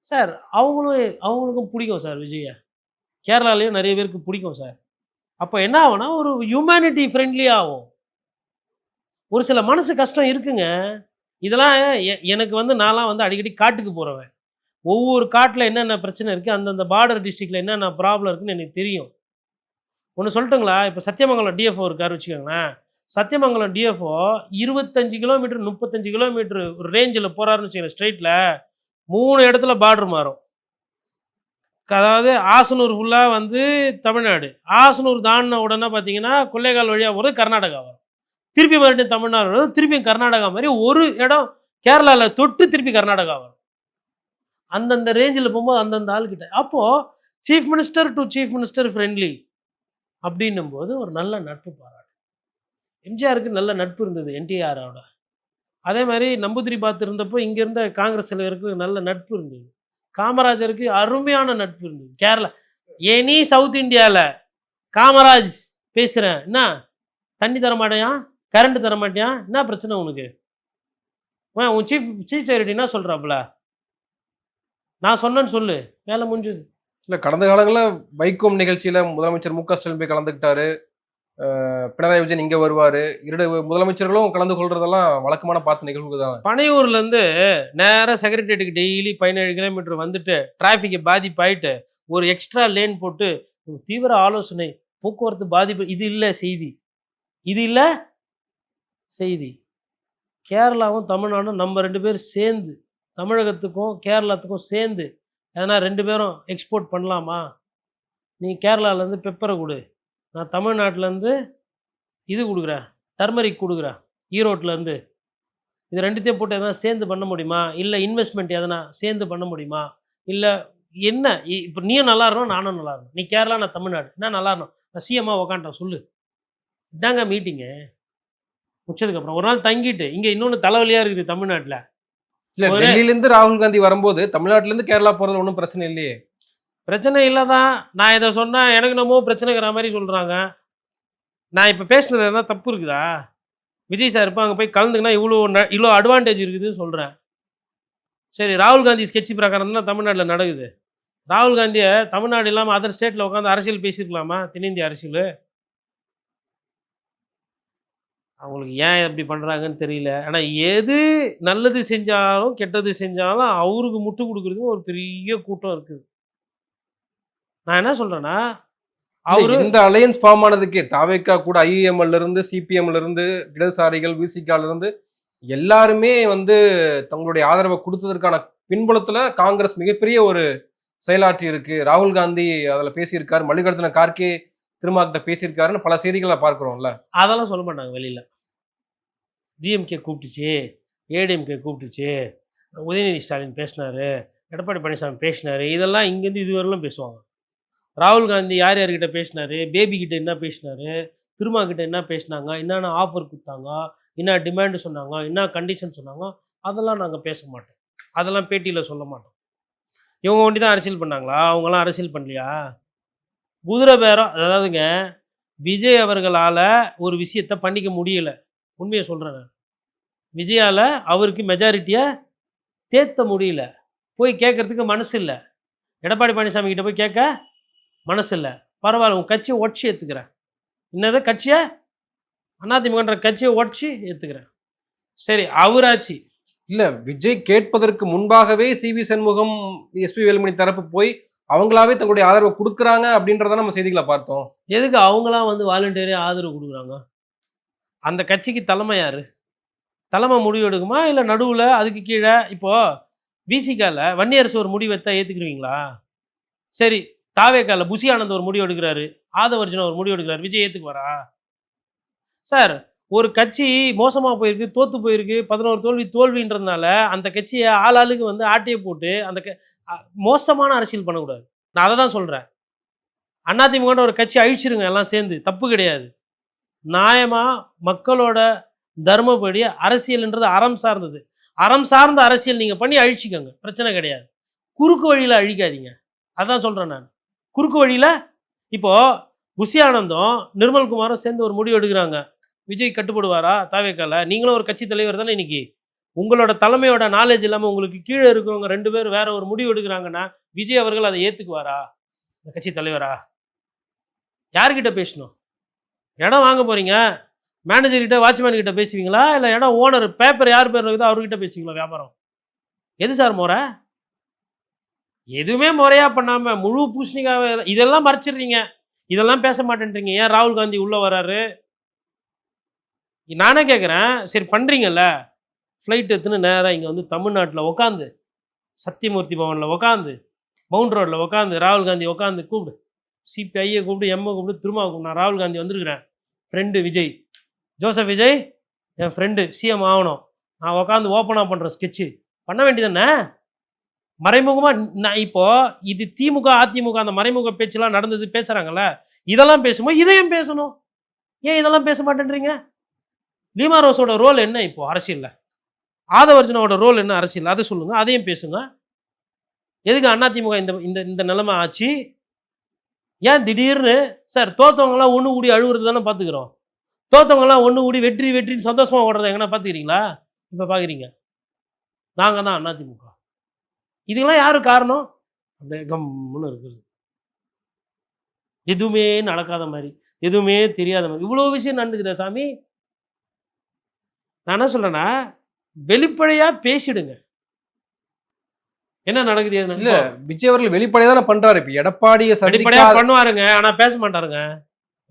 சார். அவங்களுக்கும் பிடிக்கும் சார் விஜயை. கேரளாலேயும் நிறைய பேருக்கு பிடிக்கும் சார். அப்போ என்ன ஆகும்னா ஒரு ஹியூமனிட்டி ஃப்ரெண்ட்லி ஆகும். ஒரு சில மனசு கஷ்டம் இருக்குங்க. இதெல்லாம் எனக்கு வந்து நான்லாம் வந்து அடிக்கடி காட்டுக்கு போகிறவன். ஒவ்வொரு காட்டில் என்னென்ன பிரச்சனை இருக்குது, அந்தந்த பார்டர் டிஸ்ட்ரிக்டில் என்னென்ன ப்ராப்ளம் இருக்குதுன்னு எனக்கு தெரியும். ஒன்று சொல்லட்டுங்களா? இப்போ சத்தியமங்கலம் டிஎஃப்ஓ இருக்காரு வச்சுக்கோங்களேன். சத்தியமங்கலம் டிஎஃப்ஓ 25 கிலோமீட்டர் 35 கிலோமீட்டர் ஒரு ரேஞ்சில் போகிறாருன்னு வச்சுக்கோங்க ஸ்ட்ரெயிட்டில் 3 இடத்துல பார்டர் மாறும். அதாவது ஆசனூர் ஃபுல்லாக வந்து தமிழ்நாடு, ஆசனூர் தாண்டின உடனே பார்த்தீங்கன்னா கொள்ளைக்கால் வழியாக போகிறது கர்நாடகா வரும். திருப்பி மறுபடியும் தமிழ்நாடு வரும், திருப்பியும் கர்நாடகா மாதிரி ஒரு இடம் கேரளாவில் தொட்டு திருப்பி கர்நாடகா வரும். அந்தந்த ரேஞ்சில் போகும்போது அந்தந்த ஆளுக்கிட்ட அப்போது chief minister to chief minister friendly அப்படின்னும் போது ஒரு நல்ல நட்பு பாராட்டு. எம்ஜிஆருக்கு நல்ல நட்பு இருந்தது என்டிஆரோட. அதே மாதிரி நம்பூதிரி பாத் இருந்தப்போ இங்கே இருந்த காங்கிரஸ் தலைவருக்கு நல்ல நட்பு இருந்தது. காமராஜருக்கு அருமையான நட்பு இருந்தது. கேரளா எனி சவுத் இந்தியாவில் காமராஜ் பேசுகிறேன், என்ன தண்ணி தர மாட்டேயா, கரண்ட் தர மாட்டியா, என்ன பிரச்சனை உனக்கு? உன் சீஃப் செக்ரட்டரி என்ன சொல்கிறாப்புல, நான் சொன்னேன்னு சொல்லு, வேலை முடிஞ்சுது. இல்லை, கடந்த காலங்களில் வைகோம் நிகழ்ச்சியில் முதலமைச்சர் மு க ஸ்டாலின் போய் கலந்துக்கிட்டாரு. பினராயி விஜயன் இங்கே வருவார். 2 முதலமைச்சர்களும் கலந்து கொள்றதெல்லாம் வழக்கமான பார்த்த நிகழ்வு தான். பனையூர்லேருந்து நேராக செக்ரட்டரியேட்டுக்கு டெய்லி 17 கிலோமீட்டர் வந்துட்டு டிராஃபிக்கை பாதிப்பாயிட்டு ஒரு எக்ஸ்ட்ரா லேன் போட்டு தீவிர ஆலோசனை போக்குவரத்து பாதிப்பு. இது இல்லை செய்தி, இது இல்லை செய்தி. கேரளாவும் தமிழ்நாடும் நம்ம 2 பேர் சேர்ந்து, தமிழகத்துக்கும் கேரளத்துக்கும் சேர்ந்து எதனா 2 பேரும் எக்ஸ்போர்ட் பண்ணலாமா? நீ கேரளாலேருந்து பெப்பரை கொடு, நான் தமிழ்நாட்டிலேருந்து இது கொடுக்குறேன், டர்மரிக் கொடுக்குறேன் ஈரோட்டிலேருந்து. இது 2த்தையும் போட்டு எதனா சேர்ந்து பண்ண முடியுமா? இல்லை இன்வெஸ்ட்மெண்ட் எதனா சேர்ந்து பண்ண முடியுமா? இல்லை என்ன இப்போ நீயும் நல்லா இருக்கணும், நானும் நல்லா இருக்கணும். நீ கேரளா, நான் தமிழ்நாடு, என்ன நல்லா இருக்கணும், நான் சிஎம்மாக உக்காண்டேன் சொல்லு. இதாங்க மீட்டிங்கு. முடிச்சதுக்கப்புறம் ஒரு நாள் தங்கிட்டு இங்கே இன்னொன்று தலைவலியாக இருக்குது தமிழ்நாட்டில். இல்லை, டெல்லியிலேருந்து ராகுல் காந்தி வரும்போது தமிழ்நாட்டிலேருந்து கேரளா போகிறது ஒன்றும் பிரச்சனை இல்லையே. பிரச்சனை இல்லை தான். நான் இதை சொன்னால் எனக்கு என்னமோ பிரச்சனைங்கிற மாதிரி சொல்கிறாங்க. நான் இப்போ பேசினது எதனா தப்பு இருக்குதா? விஜய் சார் இப்போ அங்கே போய் கலந்துக்கினா இவ்வளோ அட்வான்டேஜ் இருக்குதுன்னு சொல்கிறேன். சரி, ராகுல் காந்தி ஸ்கெட்சி பிரகாரம் தான் தமிழ்நாட்டில் நடக்குது. ராகுல் காந்தியை தமிழ்நாடு இல்லாமல் அதர் ஸ்டேட்டில் உட்காந்து அரசியல் பேசியிருக்கலாமா? தென்னிந்திய அரசியல். அவங்களுக்கு ஏன் எப்படி பண்ணுறாங்கன்னு தெரியல. ஆனால் எது நல்லது செஞ்சாலும் கெட்டது செஞ்சாலும் அவருக்கு முட்டு கொடுக்குறதுக்கு ஒரு பெரிய கூட்டம் இருக்குது. நான் என்ன சொல்கிறேன்னா, அவரு இந்த அலையன்ஸ் ஃபார்ம் ஆனதுக்கே தாவேக்கா கூட ஐஎம்எல்ல இருந்து சிபிஎம்ல இருந்து இடதுசாரிகள் விசிகால இருந்து எல்லாருமே வந்து தங்களுடைய ஆதரவை கொடுத்ததற்கான பின்புலத்துல காங்கிரஸ் மிகப்பெரிய ஒரு செயலாற்றி இருக்கு. ராகுல் காந்தி அதில் பேசியிருக்காரு, மல்லிகார்ஜுன கார்கே திருமாக்கிட்ட பேசியிருக்காருன்னு பல செய்திகளை பார்க்குறோம்ல. அதெல்லாம் சொல்ல மாட்டாங்க வெளியில். டிஎம்கே கூப்பிட்டுச்சு, ஏடிஎம்கே கூப்பிட்டுச்சு, உதயநிதி ஸ்டாலின் பேசினார், எடப்பாடி பழனிசாமி பேசினார், இதெல்லாம் இங்கேருந்து இதுவரையிலும் பேசுவாங்க. ராகுல் காந்தி யார் யார்கிட்ட பேசினார், பேபி கிட்ட என்ன பேசினார், திருமா கிட்ட என்ன பேசினாங்க, என்னென்ன ஆஃபர் கொடுத்தாங்க, என்ன டிமாண்டு சொன்னாங்க, என்ன கண்டிஷன் சொன்னாங்க, அதெல்லாம் நாங்கள் பேச மாட்டோம். அதெல்லாம் பேட்டியில் சொல்ல மாட்டோம். இவங்க ஒண்டி தான் அரசியல் பண்ணாங்களா? அவங்களாம் அரசியல் பண்ணலையா? குதிரை பேரம். அதாவதுங்க, விஜய் அவர்களால் ஒரு விஷயத்தை பண்ணிக்க முடியலை. உண்மையை சொல்கிறேன் நான். விஜயால் அவருக்கு மெஜாரிட்டியை தேத்த முடியல. போய் கேட்குறதுக்கு மனசு இல்லை. எடப்பாடி பழனிசாமி கிட்ட போய் கேட்க மனசு இல்லை. பரவாயில்ல, உன் கட்சியை உடச்சி ஏற்றுக்கிறேன். என்னது கட்சியை, அதிமுகன்ற கட்சியை உடச்சி ஏற்றுக்கிறேன். சரி, அவராச்சு இல்லை, விஜய் கேட்பதற்கு முன்பாகவே சிவி சண்முகம் எஸ்பி வேலுமணி தரப்பு போய் அவங்களாவே தங்களுடைய ஆதரவை கொடுக்குறாங்க அப்படின்றத நம்ம செய்திகளை பார்த்தோம். எதுக்கு அவங்களாம் வந்து வாலண்டியராக ஆதரவு கொடுக்குறாங்க? அந்த கட்சிக்கு தலைமை யார்? தலைமை முடிவு எடுக்குமா, இல்லை நடுவில் அதுக்கு கீழே? இப்போது விசிகாவில் வன்னியரசு ஒரு முடிவு எடுத்தால் ஏற்றுக்குருவீங்களா? சரி, தாவேக்காவில் புசி ஆனந்த் ஒரு முடிவு எடுக்கிறாரு, ஆதவர்ஜுனா ஒரு முடிவு எடுக்கிறாரு, விஜய் ஏற்றுக்குவாரா? சார், ஒரு கட்சி மோசமாக போயிருக்கு, தோற்று போயிருக்கு, 11 தோல்வின்றதுனால அந்த கட்சியை ஆளுக்கு வந்து ஆட்டையை போட்டு அந்த மோசமான அரசியல் பண்ணக்கூடாது. நான் அதை தான் சொல்கிறேன். அதிமுகன்ற ஒரு கட்சி அழிச்சிருங்க எல்லாம் சேர்ந்து, தப்பு கிடையாது. நியாயமாக மக்களோட தர்மப்படி அரசியல்ன்றது அறம் சார்ந்தது. அறம் சார்ந்த அரசியல் நீங்கள் பண்ணி அழிச்சிக்கோங்க, பிரச்சனை கிடையாது. குறுக்கு வழியில் அழிக்காதீங்க. அதான் சொல்கிறேன் நான். குறுக்கு வழியில் இப்போது புசி ஆனந்தும் நிர்மல்குமாரும் சேர்ந்து ஒரு முடிவு எடுக்கிறாங்க. விஜய் கட்டுப்படுவாரா தாவேக்கால? நீங்களும் ஒரு கட்சி தலைவர் தானே. இன்னைக்கு உங்களோட தலைமையோட நாலேஜ் இல்லாமல் உங்களுக்கு கீழே இருக்கிறவங்க 2 பேர் வேற ஒரு முடிவு எடுக்கிறாங்கன்னா விஜய் அவர்கள் அதை ஏற்றுக்குவாரா? இந்த கட்சி தலைவரா? யார்கிட்ட பேசணும்? இடம் வாங்க போகிறீங்க, மேனேஜர்கிட்ட வாட்ச்மேன் கிட்ட பேசுவீங்களா, இல்லை இடம் ஓனர் பேப்பர் யார் பேர் இருக்குதோ அவர்கிட்ட பேசுவீங்களா? வியாபாரம் எது சார் முறை? எதுவுமே முறையாக பண்ணாமல் முழு பூசணிக்காக இதெல்லாம் மறைச்சிடுறீங்க. இதெல்லாம் பேச மாட்டேன்றீங்க. ஏன் ராகுல் காந்தி உள்ள வராரு? நானே கேட்குறேன், சரி பண்றீங்கல்ல, ஃப்ளைட் எடுத்துன்னு நேரா இங்க வந்து தமிழ்நாட்டுல உட்காந்து, சத்தியமூர்த்தி பவன்ல உட்காந்து, மவுண்ட் ரோட்ல உட்காந்து, ராகுல் காந்தி உட்காந்து கூப்பிடு, சிபிஐயை கூப்பிடு, எம்ஐ கூப்பிடு, திரும்ப கூப்பிடு. நான் ராகுல் காந்தி வந்திருக்கிறேன், ஃப்ரெண்டு விஜய், ஜோசப் விஜய் என் ஃப்ரெண்டு, சிஎம் ஆகணும், நான் உட்காந்து ஓப்பனாக பண்ணுற ஸ்கெட்சு பண்ண வேண்டியதானே? மறைமுகமாக நான் இப்போ இது திமுக அதிமுக அந்த மறைமுக பேச்செல்லாம் நடந்தது பேசுகிறாங்கல்ல, இதெல்லாம் பேசும்போது இதையும் பேசணும். ஏன் இதெல்லாம் பேச மாட்டேன்றீங்க? லீமா ரோஸோட ரோல் என்ன இப்போ அரசியலில்? ஆதவர்ஜுனோட ரோல் என்ன அரசியல்? அதை சொல்லுங்க, அதையும் பேசுங்க. எதுக்கு அதிமுக இந்த இந்த இந்த நிலைமை ஆச்சு? ஏன் திடீர்னு சார் தோத்தவங்களாம் ஒன்று கூடி அழுகுறது தானே பார்த்துக்கிறோம். தோத்தவங்களாம் ஒன்று கூடி வெற்றி வெற்றின்னு சந்தோஷமாக ஓடுறத எங்கன்னா பார்த்துக்கிறீங்களா? இப்போ பார்க்குறீங்க. நாங்கள் தான் அதிமுக. இதுக்கெல்லாம் யாரு காரணம்? அப்படியே கம்முன்னு இருக்குது, எதுவுமே நடக்காத மாதிரி, எதுவுமே தெரியாத மாதிரி. இவ்வளோ விஷயம் நடந்துக்குதா சாமி? நான் என்ன சொல்றேன்னா, வெளிப்படையா பேசிடுங்க. என்ன நடக்குது? இல்ல விஜய் அவர்கள் வெளிப்படையா தானே பண்றாரு. இப்ப எடப்பாடியை வெளிப்படையா பண்ணுவாருங்க, ஆனா பேச மாட்டாருங்க.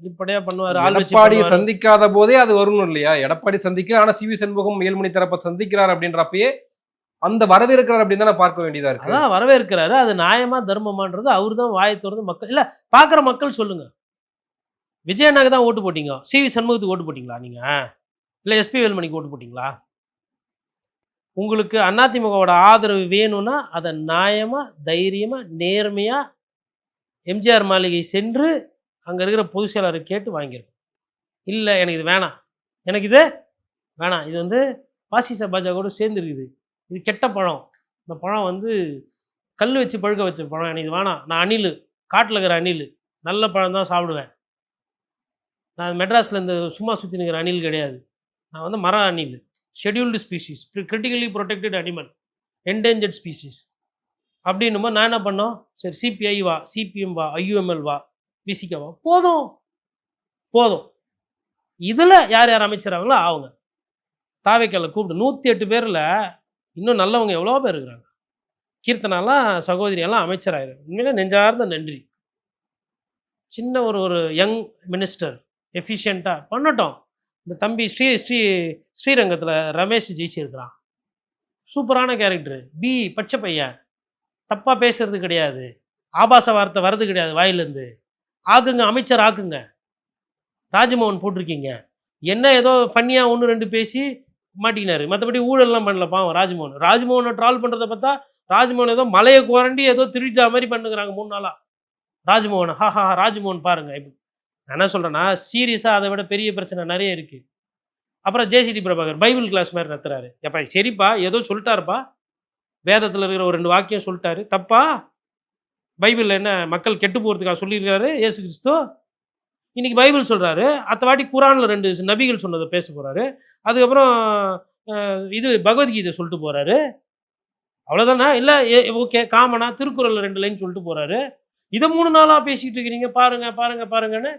வெளிப்படையா பண்ணுவாரு. எடப்பாடியை சந்திக்காத போதே அது வரணும் இல்லையா? எடப்பாடி சந்திக்கல, ஆனா சிவி சண்முகம் ஏழ்மணி தரப்ப சந்திக்கிறார் அப்படின்றப்பயே அந்த வரவேற்கிறார் அப்படின்னு தானே பார்க்க வேண்டியதா இருக்கு. அதான் வரவேற்கிறாரு. அது நியாயமா தர்மமான்றது அவர் தான் வாயை திறந்து மக்கள் இல்ல பாக்குற மக்கள் சொல்லுங்க. விஜய் அண்ணாக்கு தான் ஓட்டு போட்டீங்க, சிவி சண்முகத்துக்கு ஓட்டு போட்டீங்களா நீங்க? இல்ல எஸ்பி வேலுமணிக்கு ஓட்டு போட்டீங்களா? உங்களுக்கு அதிமுகவோட ஆதரவு வேணும்னா அதை நியாயமா தைரியமா நேர்மையா எம்ஜிஆர் மாளிகை சென்று அங்க இருக்கிற பொதுச் செயலாளரை கேட்டு வாங்கியிருக்கும். இல்லை எனக்கு இது வேணாம், எனக்கு இது வேணாம், இது வந்து பாசிச பாஜகவோடு சேர்ந்து இருக்குது, இது கெட்ட பழம், இந்த பழம் வந்து கல் வச்சு பழுக்க வச்ச பழம், எனக்கு இது வேணாம், நான் அணில், காட்டில் இருக்கிற அணில், நல்ல பழம் தான் சாப்பிடுவேன், நான் மெட்ராஸில் இந்த சும்மா சுற்றி நிற்கிற அணில் கிடையாது, நான் வந்து மர அணில், scheduled species, critically protected animal, endangered species அப்படின்னும் நான் என்ன பண்ணோம்? சரி சிபிஐ வா, சிபிஎம் வா, ஐயூஎம்எல் வா, விசிக வா, போதும் போதும். இதில் யார் யார் அமைச்சராங்களோ அவங்க தாவைக்கல்ல கூப்பிட்டு 108 பேரில் இன்னும் நல்லவங்க எவ்வளோ பேர் இருக்கிறாங்க. கீர்த்தனாலாம் சகோதரியெல்லாம் அமைச்சராயிரும். உண்மையிலே நெஞ்சார்ந்த நன்றி. சின்ன ஒரு யங் மினிஸ்டர் எஃபிஷியண்ட்டாக பண்ணட்டும். இந்த தம்பி ஸ்ரீரங்கத்தில் ரமேஷ் ஜெயிச்சிருக்கிறான், சூப்பரான கேரக்டரு, பச்சை பையன், தப்பாக பேசுறது கிடையாது, ஆபாச வார்த்தை வர்றது கிடையாது வாயிலேருந்து, ஆக்குங்க அமைச்சர் ஆக்குங்க. ராஜ்மோகன் போட்டிருக்கீங்க, என்ன ஏதோ ஃபன்னியாக 1-2 பேசி மாட்டிக்கினாரு, மற்றபடி ஊழல்லாம் பண்ணல பாவம் ராஜ்மோகனை ட்ரால் பண்ணுறதை பார்த்தா ராஜ்மோகன் ஏதோ மலையை குரண்டி ஏதோ திருட்டா மாதிரி பண்ணுங்கிறாங்க 3 நாளாக ராஜ்மோகன். ஹாஹா ராஜ்மோகன் பாருங்க. இப்படி நான் என்ன சொல்கிறேன்னா, சீரியஸாக அதை விட பெரிய பிரச்சனை நிறைய இருக்குது. அப்புறம் ஜேசிடி பிரபாகர் பைபிள் கிளாஸ் மாதிரி நடத்துறாரு. எப்பா சரிப்பா ஏதோ சொல்லிட்டாருப்பா, வேதத்தில் இருக்கிற ஒரு 2 வாக்கியம் சொல்லிட்டாரு, தப்பா? பைபிளில் என்ன மக்கள் கெட்டு போகிறதுக்காக சொல்லியிருக்காரு இயேசு கிறிஸ்து? இன்னைக்கு பைபிள் சொல்கிறாரு, அத்த வாட்டி குரானில் 2 நபிகள் சொன்னதை பேச போகிறாரு, அதுக்கப்புறம் இது பகவத்கீதை சொல்லிட்டு போகிறாரு, அவ்வளோதானா? இல்லை ஓகே காமனா திருக்குறளில் 2 லைன் சொல்லிட்டு போகிறாரு, இதை 3 நாளாக பேசிக்கிட்டு இருக்கிறீங்க. பாருங்க பாருங்க பாருங்கன்னு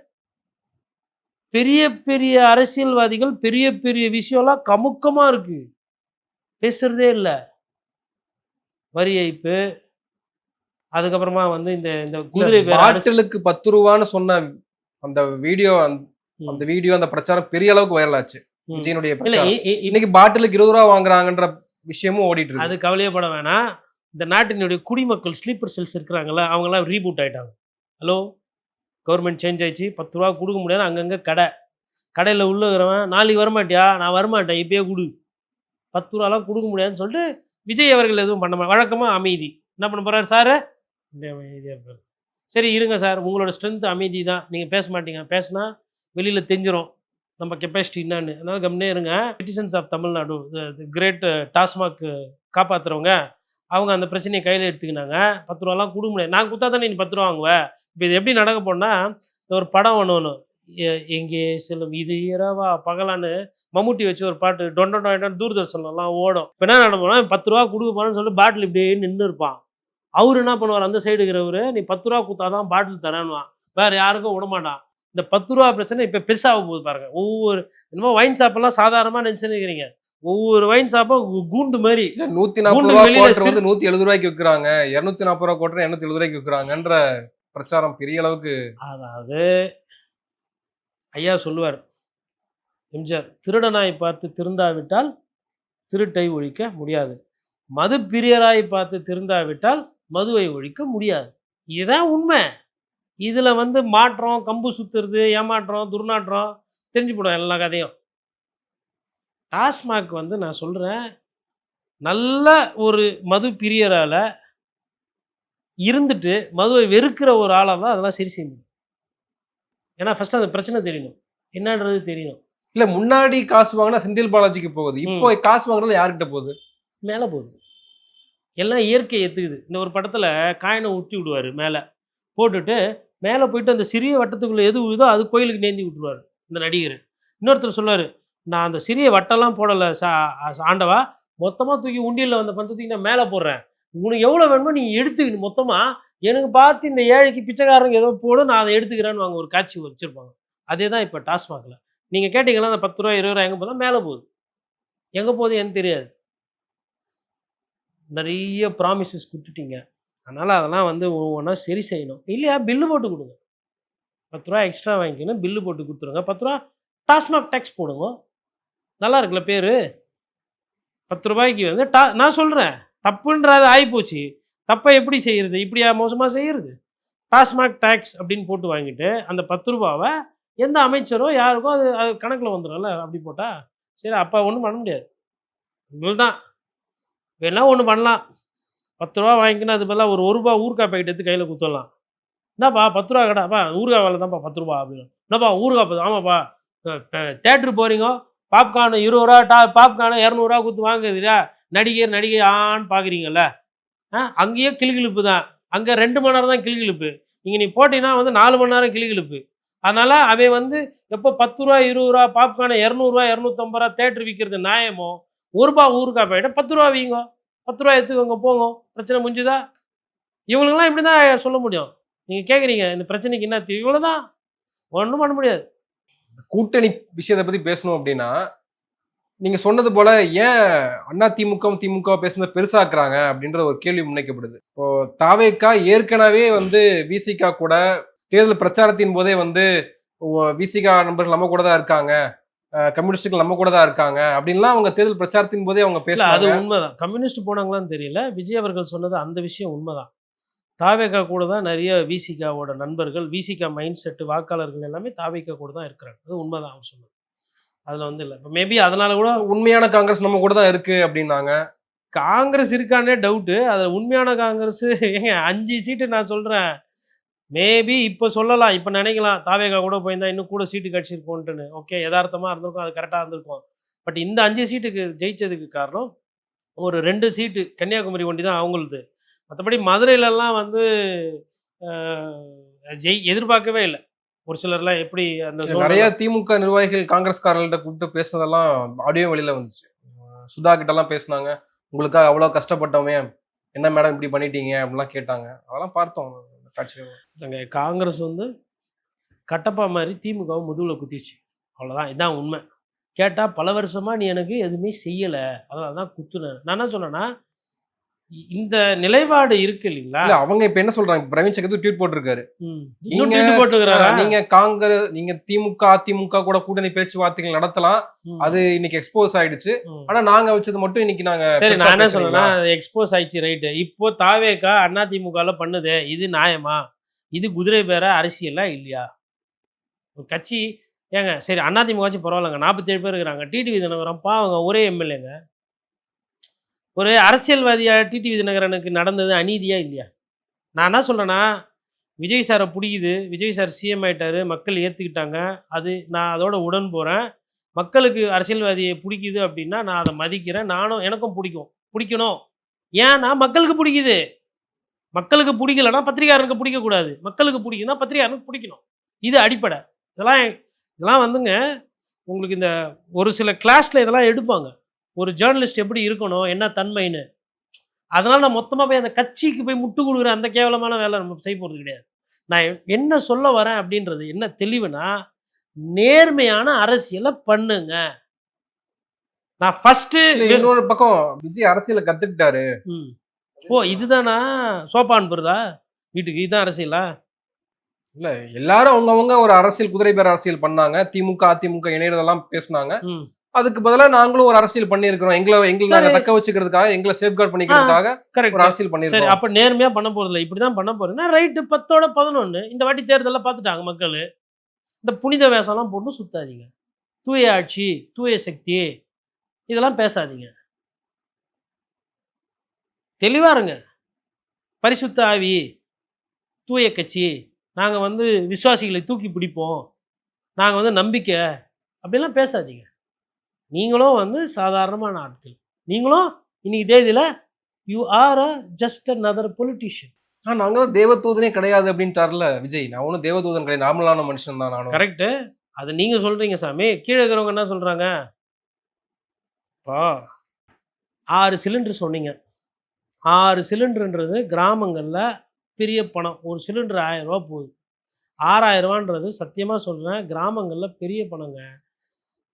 பெரிய பெரிய அரசியல்வாதிகள் பெரிய பெரிய விஷயம்லாம் கமுக்கமாக இருக்கு, பேசுறதே இல்லை. வரி ஏய்ப்பு, அதுக்கப்புறமா வந்து இந்த குதிரை பாட்டிலுக்கு 10 ரூபான்னு சொன்ன அந்த வீடியோ, அந்த வீடியோ அந்த பிரச்சாரம் பெரிய அளவுக்கு வைரல் ஆச்சு. விஜயனுடைய பிரச்சாரம் இன்னைக்கு பாட்டிலுக்கு 20 ரூபா வாங்குறாங்கன்ற விஷயமும் ஓடிட்டு இருக்கு. அது கவலையப்பட வேணாம். இந்த நாட்டினுடைய குடிமக்கள் ஸ்லீப்பர் செல்ஸ் இருக்கிறாங்கல்ல, அவங்கெல்லாம் ரீபூட் ஆகிட்டாங்க. ஹலோ, கவர்மெண்ட் சேஞ்ச் ஆயிடுச்சு, 10 ரூபா கொடுக்க முடியாது, அங்கங்கே கடையில் உள்ள இருக்கிறவன் நாளைக்கு வரமாட்டியா, நான் வரமாட்டேன் இப்பயே கொடு, 10 ரூபாலாம் கொடுக்க முடியாதுன்னு சொல்லிட்டு விஜய் அவர்கள் எதுவும் பண்ண வழக்கமாக அமைதி. என்ன பண்ண போகிறாரு சார்? அமைதியாக இருப்பார். சரி இருங்க சார், உங்களோட ஸ்ட்ரென்த் அமைதி தான், நீங்கள் பேச மாட்டீங்க, பேசினா வெளியில் தெரிஞ்சிடும் நம்ம கெப்பாசிட்டி என்னன்னு, அதனால் கம்னே இருங்க. Citizens of Tamil Nadu, great TASMAC காப்பாற்றுறவங்க, அவங்க அந்த பிரச்சனையை கையில் எடுத்துக்கினாங்க. 10 ரூபாலாம் கொடுக்க முடியாது, நான் கொடுத்தா தானே நீ 10 ரூபா வாங்குவேன். இப்போ இது எப்படி நடக்க போனால், ஒரு படம் ஒன்று எங்கே செல்லும் இது இரவா பகலான்னு மம்முட்டி வச்சு ஒரு பாட்டு டொண்டன் தூர்தர்ஷன்லாம் ஓடும். இப்போ என்ன நடப்போம்னா 10 ரூபா கொடுக்க போனான்னு சொல்லி பாட்டில் இப்படியே நின்று இருப்பான். அவர் என்ன பண்ணுவார், அந்த சைடு இருக்கிறவர், நீ 10 ரூபா கொடுத்தாதான் பாட்டில் தரேன்னுவான், வேறு யாருக்கும் விடமாட்டான். இந்த 10 ரூபா பிரச்சனை இப்போ பெருசாக போகுது பாருங்க. ஒவ்வொரு என்னமோ வைன் ஷாப்பெல்லாம் சாதாரணமாக நினச்சுன்னு, ஒவ்வொரு வைன் ஷாப்பும் கூண்டு மாதிரி 140 ரூபா 170 ரூபாய்க்கு விற்கிறாங்க, 240 ரூபா கோட்டர் 270 ரூபாய்க்கு விற்கிறாங்கன்ற பிரச்சாரம் பெரிய அளவுக்கு. அதாவது ஐயா சொல்லுவார் எம்ஜிஆர், திருடனாய் பார்த்து திருந்தாவிட்டால் திருட்டை ஒழிக்க முடியாது, மது பிரியராய் பார்த்து திருந்தாவிட்டால் மதுவை ஒழிக்க முடியாது. இதுதான் உண்மை. இதில் வந்து மாற்றம், கம்பு சுத்துறது, ஏமாற்றம், துர்நாற்றம் தெரிஞ்சு போடும் எல்லா கதையும். டாஸ்மாக் வந்து நான் சொல்கிறேன், நல்ல ஒரு மது பிரியரால் இருந்துட்டு மதுவை வெறுக்கிற ஒரு ஆளாக தான் அதெல்லாம் சரி செய்ய முடியும். ஏன்னா ஃபஸ்ட்டு அந்த பிரச்சனை தெரியணும், என்னன்றது தெரியணும். இல்ல முன்னாடி காசு வாங்கினா செந்தில் பாலாஜிக்கு போகுது, இப்போ காசு வாங்குறது யார்கிட்ட போகுது? மேலே போகுது. எல்லாம் இயற்கை ஏற்றுக்குது. இந்த ஒரு படத்தில் காயினை ஊற்றி விடுவார் மேலே போட்டுட்டு, மேலே போயிட்டு அந்த சிறிய வட்டத்துக்குள்ளே எது விழுதோ அது கோயிலுக்கு நேந்தி விட்டுருவார் இந்த நடிகர். இன்னொருத்தர் சொல்லுவார், நான் அந்த சிறிய வட்டம்லாம் போடலை ஆண்டவா, மொத்தமாக தூக்கி உண்டியலில் வந்த பணத்தை தூக்கி நான் மேலே போடுறேன், உனக்கு எவ்வளோ வேணுமோ நீ எடுத்துக்கணும் மொத்தமாக, எனக்கு பார்த்து இந்த ஏழைக்கு பிச்சைக்காரங்க ஏதோ போடு, நான் அதை எடுத்துக்கிறேன்னு வாங்க ஒரு காட்சி வச்சுருப்பாங்க. அதே தான் இப்போ டாஸ்மாகில் நீங்கள் கேட்டிங்கன்னா அந்த 10 ரூபா 20 ரூபா எங்கே போதா மேலே போகுது, எங்கே போகுது எனக்கு தெரியாது. நிறைய ப்ராமிசஸ் கொடுத்துட்டீங்க, அதனால் அதெல்லாம் வந்து ஒவ்வொன்றா சரி செய்யணும். இல்லையா பில்லு போட்டு கொடுங்க, 10 ரூபா எக்ஸ்ட்ரா வாங்கிக்கணும், பில்லு போட்டு கொடுத்துருங்க. 10 ரூபா டாஸ்மாக் டேக்ஸ் போடுங்க, நல்லா இருக்குல்ல பேர். 10 ரூபாய்க்கு வந்து நான் சொல்கிறேன் தப்புன்றது ஆகிப்போச்சு. தப்பை எப்படி செய்கிறது, இப்படியா மோசமாக செய்கிறது? டாஸ்மாக் டேக்ஸ் அப்படின்னு போட்டு வாங்கிட்டு அந்த 10 ரூபாவை எந்த அமைச்சரோ யாருக்கோ அது அது கணக்கில் வந்துடும்ல. அப்படி போட்டால் சரி, அப்போ ஒன்றும் பண்ண முடியாது. இவ்வளோதான். வேணா ஒன்று பண்ணலாம், 10 ரூபா வாங்கிக்கினா அது பதிலாக ஒரு ரூபா ஊறுகாய் பாக்கெட் எடுத்து கையில் குத்தலாம். என்னப்பா 10 ரூபா கடாப்பா, ஊறுகாய் வேலை தான்ப்பா 10 ரூபா அப்படின்னு. என்னப்பா ஊறுகாய் ஆமாப்பா, தேட்டரு போகிறீங்க, பாப்கார்னு 20 ரூபா, பாப்கார்னு 200 ரூபா கொடுத்து வாங்குதுயா, நடிகை ஆன்னு பார்க்குறீங்கல்ல, அங்கேயே கிளுகிழுப்பு தான். அங்கே 2 மணி நேரம் தான் கிளுகிழுப்பு, இங்கே நீ போட்டிங்கன்னா வந்து 4 மணி நேரம் கிளுகிழுப்பு. அதனால் அவன் வந்து எப்போ 10 ரூபா 20 ரூபா பாப்கார்னு 200 ரூபா 250 ரூபா தேட்டர் விற்கிறது நியாயமோ, ஒரு ரூபா ஊறுகாய் பாக்கெட் 10 ரூபா வீங்க, 10 ரூபா எடுத்துக்கோங்க போங்க, பிரச்சனை முடிஞ்சுதா? இவங்களுக்கெல்லாம் இப்படி தான் சொல்ல முடியும். நீங்கள் கேட்குறீங்க இந்த பிரச்சனைக்கு என்ன தீர்வு, இவ்வளோதான், ஒன்றும் பண்ண முடியாது. கூட்டணி விஷயத்தை பற்றி பேசணும் அப்படின்னா, நீங்க சொன்னது போல ஏன் அண்ணா திமுக பேசுனது பெருசாக்குறாங்க அப்படின்ற ஒரு கேள்வி முன்வைக்கப்படுது. இப்போ தாவேகா ஏற்கனவே வந்து விசிகா கூட தேர்தல் பிரச்சாரத்தின் போதே வந்து விசிகா நண்பர்கள் நம்ம கூட தான் இருக்காங்க, கம்யூனிஸ்டுகள் நம்ம கூட தான் இருக்காங்க அப்படின்லாம் அவங்க தேர்தல் பிரச்சாரத்தின் போதே அவங்க பேசல. அது உண்மைதான். கம்யூனிஸ்ட் போனாங்களான்னு தெரியல, விஜய் அவர்கள் சொன்னது அந்த விஷயம் உண்மைதான். தாவேகா கூட தான் நிறைய விசிகாவோட நண்பர்கள், விசிகா மைண்ட் செட்டு வாக்காளர்கள் எல்லாமே தாவேகா கூட தான் இருக்கிறாங்க. அது உண்மைதான் அவர் சொன்னது, அதில் வந்து இல்லை. இப்போ மேபி அதனால கூட உண்மையான காங்கிரஸ் நம்ம கூட தான் இருக்கு அப்படின்னாங்க. காங்கிரஸ் இருக்கானே டவுட்டு. அதில் உண்மையான காங்கிரஸ் ஏங்க 5 சீட்டு நான் சொல்கிறேன், மேபி இப்போ சொல்லலாம், இப்போ நினைக்கலாம் தாவேகா கூட போயிருந்தா இன்னும் கூட சீட்டு கிடச்சிருக்கோன்ட்டுன்னு. ஓகே, யதார்த்தமாக இருந்திருக்கும், அது கரெக்டாக இருந்திருக்கும். பட் இந்த 5 சீட்டுக்கு ஜெயிச்சதுக்கு காரணம் ஒரு 2 சீட்டு கன்னியாகுமரி ஒண்டி தான் அவங்களுது. மற்றபடி மதுரையிலலாம் வந்து எதிர்பார்க்கவே இல்லை. ஒரு சிலர்லாம் எப்படி அந்த நிறைய திமுக நிர்வாகிகள் காங்கிரஸ்காரர்கள்ட்ட கூப்பிட்டு பேசுனதெல்லாம் ஆடியோ வெளியில வந்துச்சு. சுதா கிட்டலாம் பேசினாங்க, உங்களுக்காக அவ்வளோ கஷ்டப்பட்டோமே, என்ன மேடம் இப்படி பண்ணிட்டீங்க அப்படிலாம் கேட்டாங்க. அதெல்லாம் பார்த்தோம் காட்சிகள். காங்கிரஸ் வந்து கட்டப்பா மாதிரி திமுகவும் முதுகுல குத்திச்சு, அவ்வளோதான். இதுதான் உண்மை. கேட்டால் பல வருஷமாக நீ எனக்கு எதுவுமே செய்யலை, அதனால தான் குத்துனேன். நான் என்ன சொன்னேன்னா, இந்த நிலைப்பாடு இருக்கு இல்லைங்களா? அவங்க இப்ப என்ன சொல்றாங்க, பிரவீன் சக்கரவர்த்தி ட்வீட் போட்டிருக்காரு, நீங்க காங்கிரஸ் நீங்க திமுக அதிமுக கூட கூட்டணி பேச்சுவார்த்தைகள் நடத்தலாம், அது இன்னைக்கு எக்ஸ்போஸ் ஆயிடுச்சு, ஆனா நாங்க வச்சது மட்டும் இன்னைக்கு நாங்க. சரி, நான் என்ன சொன்னேன்னா எக்ஸ்போஸ் ஆயிடுச்சு, ரைட்டு. இப்போ தாவேகா அண்ணா திமுகல பண்ணுது, இது நியாயமா? இது குதிரை பேர அரசியலா இல்லையா? கட்சி ஏங்க சரி, அண்ணா திமுக பரவாயில்லைங்க, 47 பேர் இருக்கிறாங்க. டிடிவி தினகரன் பாவங்க, ஒரே எம்எல்ஏங்க. ஒரு அரசியல்வாதியா டிடிவி தினகரனுக்கு நடந்தது அநீதியா இல்லையா? நான் என்ன சொல்கிறேன்னா, விஜய் சாரை பிடிக்குது, விஜய் சார் சிஎம் ஆகிட்டாரு, மக்கள் ஏற்றுக்கிட்டாங்க, அது நான் அதோட உடன் போகிறேன். மக்களுக்கு அரசியல்வாதியை பிடிக்குது அப்படின்னா நான் அதை மதிக்கிறேன், நானும் எனக்கும் பிடிக்கணும். ஏன்னா மக்களுக்கு பிடிக்குது. மக்களுக்கு பிடிக்கலன்னா பத்திரிகையாளருக்கு பிடிக்கக்கூடாது, மக்களுக்கு பிடிக்குன்னா பத்திரிகையாளருக்கு பிடிக்கணும். இது அடிப்படை. இதெல்லாம் வந்துங்க உங்களுக்கு இந்த ஒரு சில கிளாஸில் இதெல்லாம் எடுப்பாங்க, ஒரு ஜேர்னலிஸ்ட் எப்படி இருக்கணும், என்ன தன்மைன்னு. அதனால் நான் மொத்தமாக போய் அந்த கட்சிக்கு போய் முட்டு கொடுக்குற அந்த கேவலமான வேலை நம்ம செய்ய போகிறது கிடையாது. நான் என்ன சொல்ல வரேன் அப்படின்றது என்ன தெளிவுனா, நேர்மையான அரசியலை பண்ணுங்க. நான் ஃபஸ்ட்டு இன்னொரு பக்கம் விஜய் அரசியலை கற்றுக்கிட்டாரு. ஓ, இதுதானா சோப்பா அனுப்புறதா வீட்டுக்கு, இதுதான் அரசியலா? இல்ல எல்லாரும் அவங்கவங்க ஒரு அரசியல் குதிரை பேர அரசியல் பண்ணாங்க. திமுக, அதிமுக இணையறதெல்லாம் பேசுனாங்க. ம். அதுக்கு பதிலா நாங்களும் ஒரு அரசியல் பண்ணியிருக்கிறோம். எங்கள நாங்க சரி. தக்க வச்சுக்கிறதுக்காக, எங்கள சேஃப்கார்ட் ஆ பண்ணிக்கிறதுக்காக ஒரு கரெக்ட். அரசியல் சரி, பண்ணியிருக்கிறோம். அப்ப நேர்மையா பண்ண போறதில்ல. இப்படிதான் பண்ண போறேன்னா, ரைட்டு 10ஓட 11. இந்த வாட்டி தேர்தல்ல பார்த்துட்டாங்க மக்களு. இந்த புனித வேஷம்லாம் போட்டு சுத்தாதீங்க. தூய ஆட்சி, தூய சக்தி இதெல்லாம் பேசாதீங்க. தெளிவா இருங்க. பரிசுத்த ஆவி, தூய கட்சி, நாங்க வந்து விசுவாசிகளை தூக்கி பிடிப்போம். நாங்க வந்து நம்பிக்கை அப்படிலாம் பேசாதீங்க. நீங்களும் வந்து சாதாரணமான ஆட்கள். நீங்களும் இன்னைக்கு தேதியில you are just another politician. நாங்க தான் தேவதூதனே கிடையாது அப்படின்ட்டார்ல விஜய். நான் ஒண்ணும் தேவதூதன் கிடையாது. நார்மலான மனுஷன் தான் நானும். கரெக்ட்டு. அது நீங்க சொல்றீங்க சாமி. கீழ இருக்கிறவங்க என்ன சொல்றாங்க? இப்போ 6 சிலிண்டர் சொன்னீங்க. 6 சிலிண்டர்ன்றது கிராமங்கள்ல பெரிய பணம். ஒரு சிலிண்டர் ரூ. 1000 போகுது. ரூ. 6000ன்றது சத்தியமா சொல்றேன் கிராமங்கள்ல பெரிய பணங்க.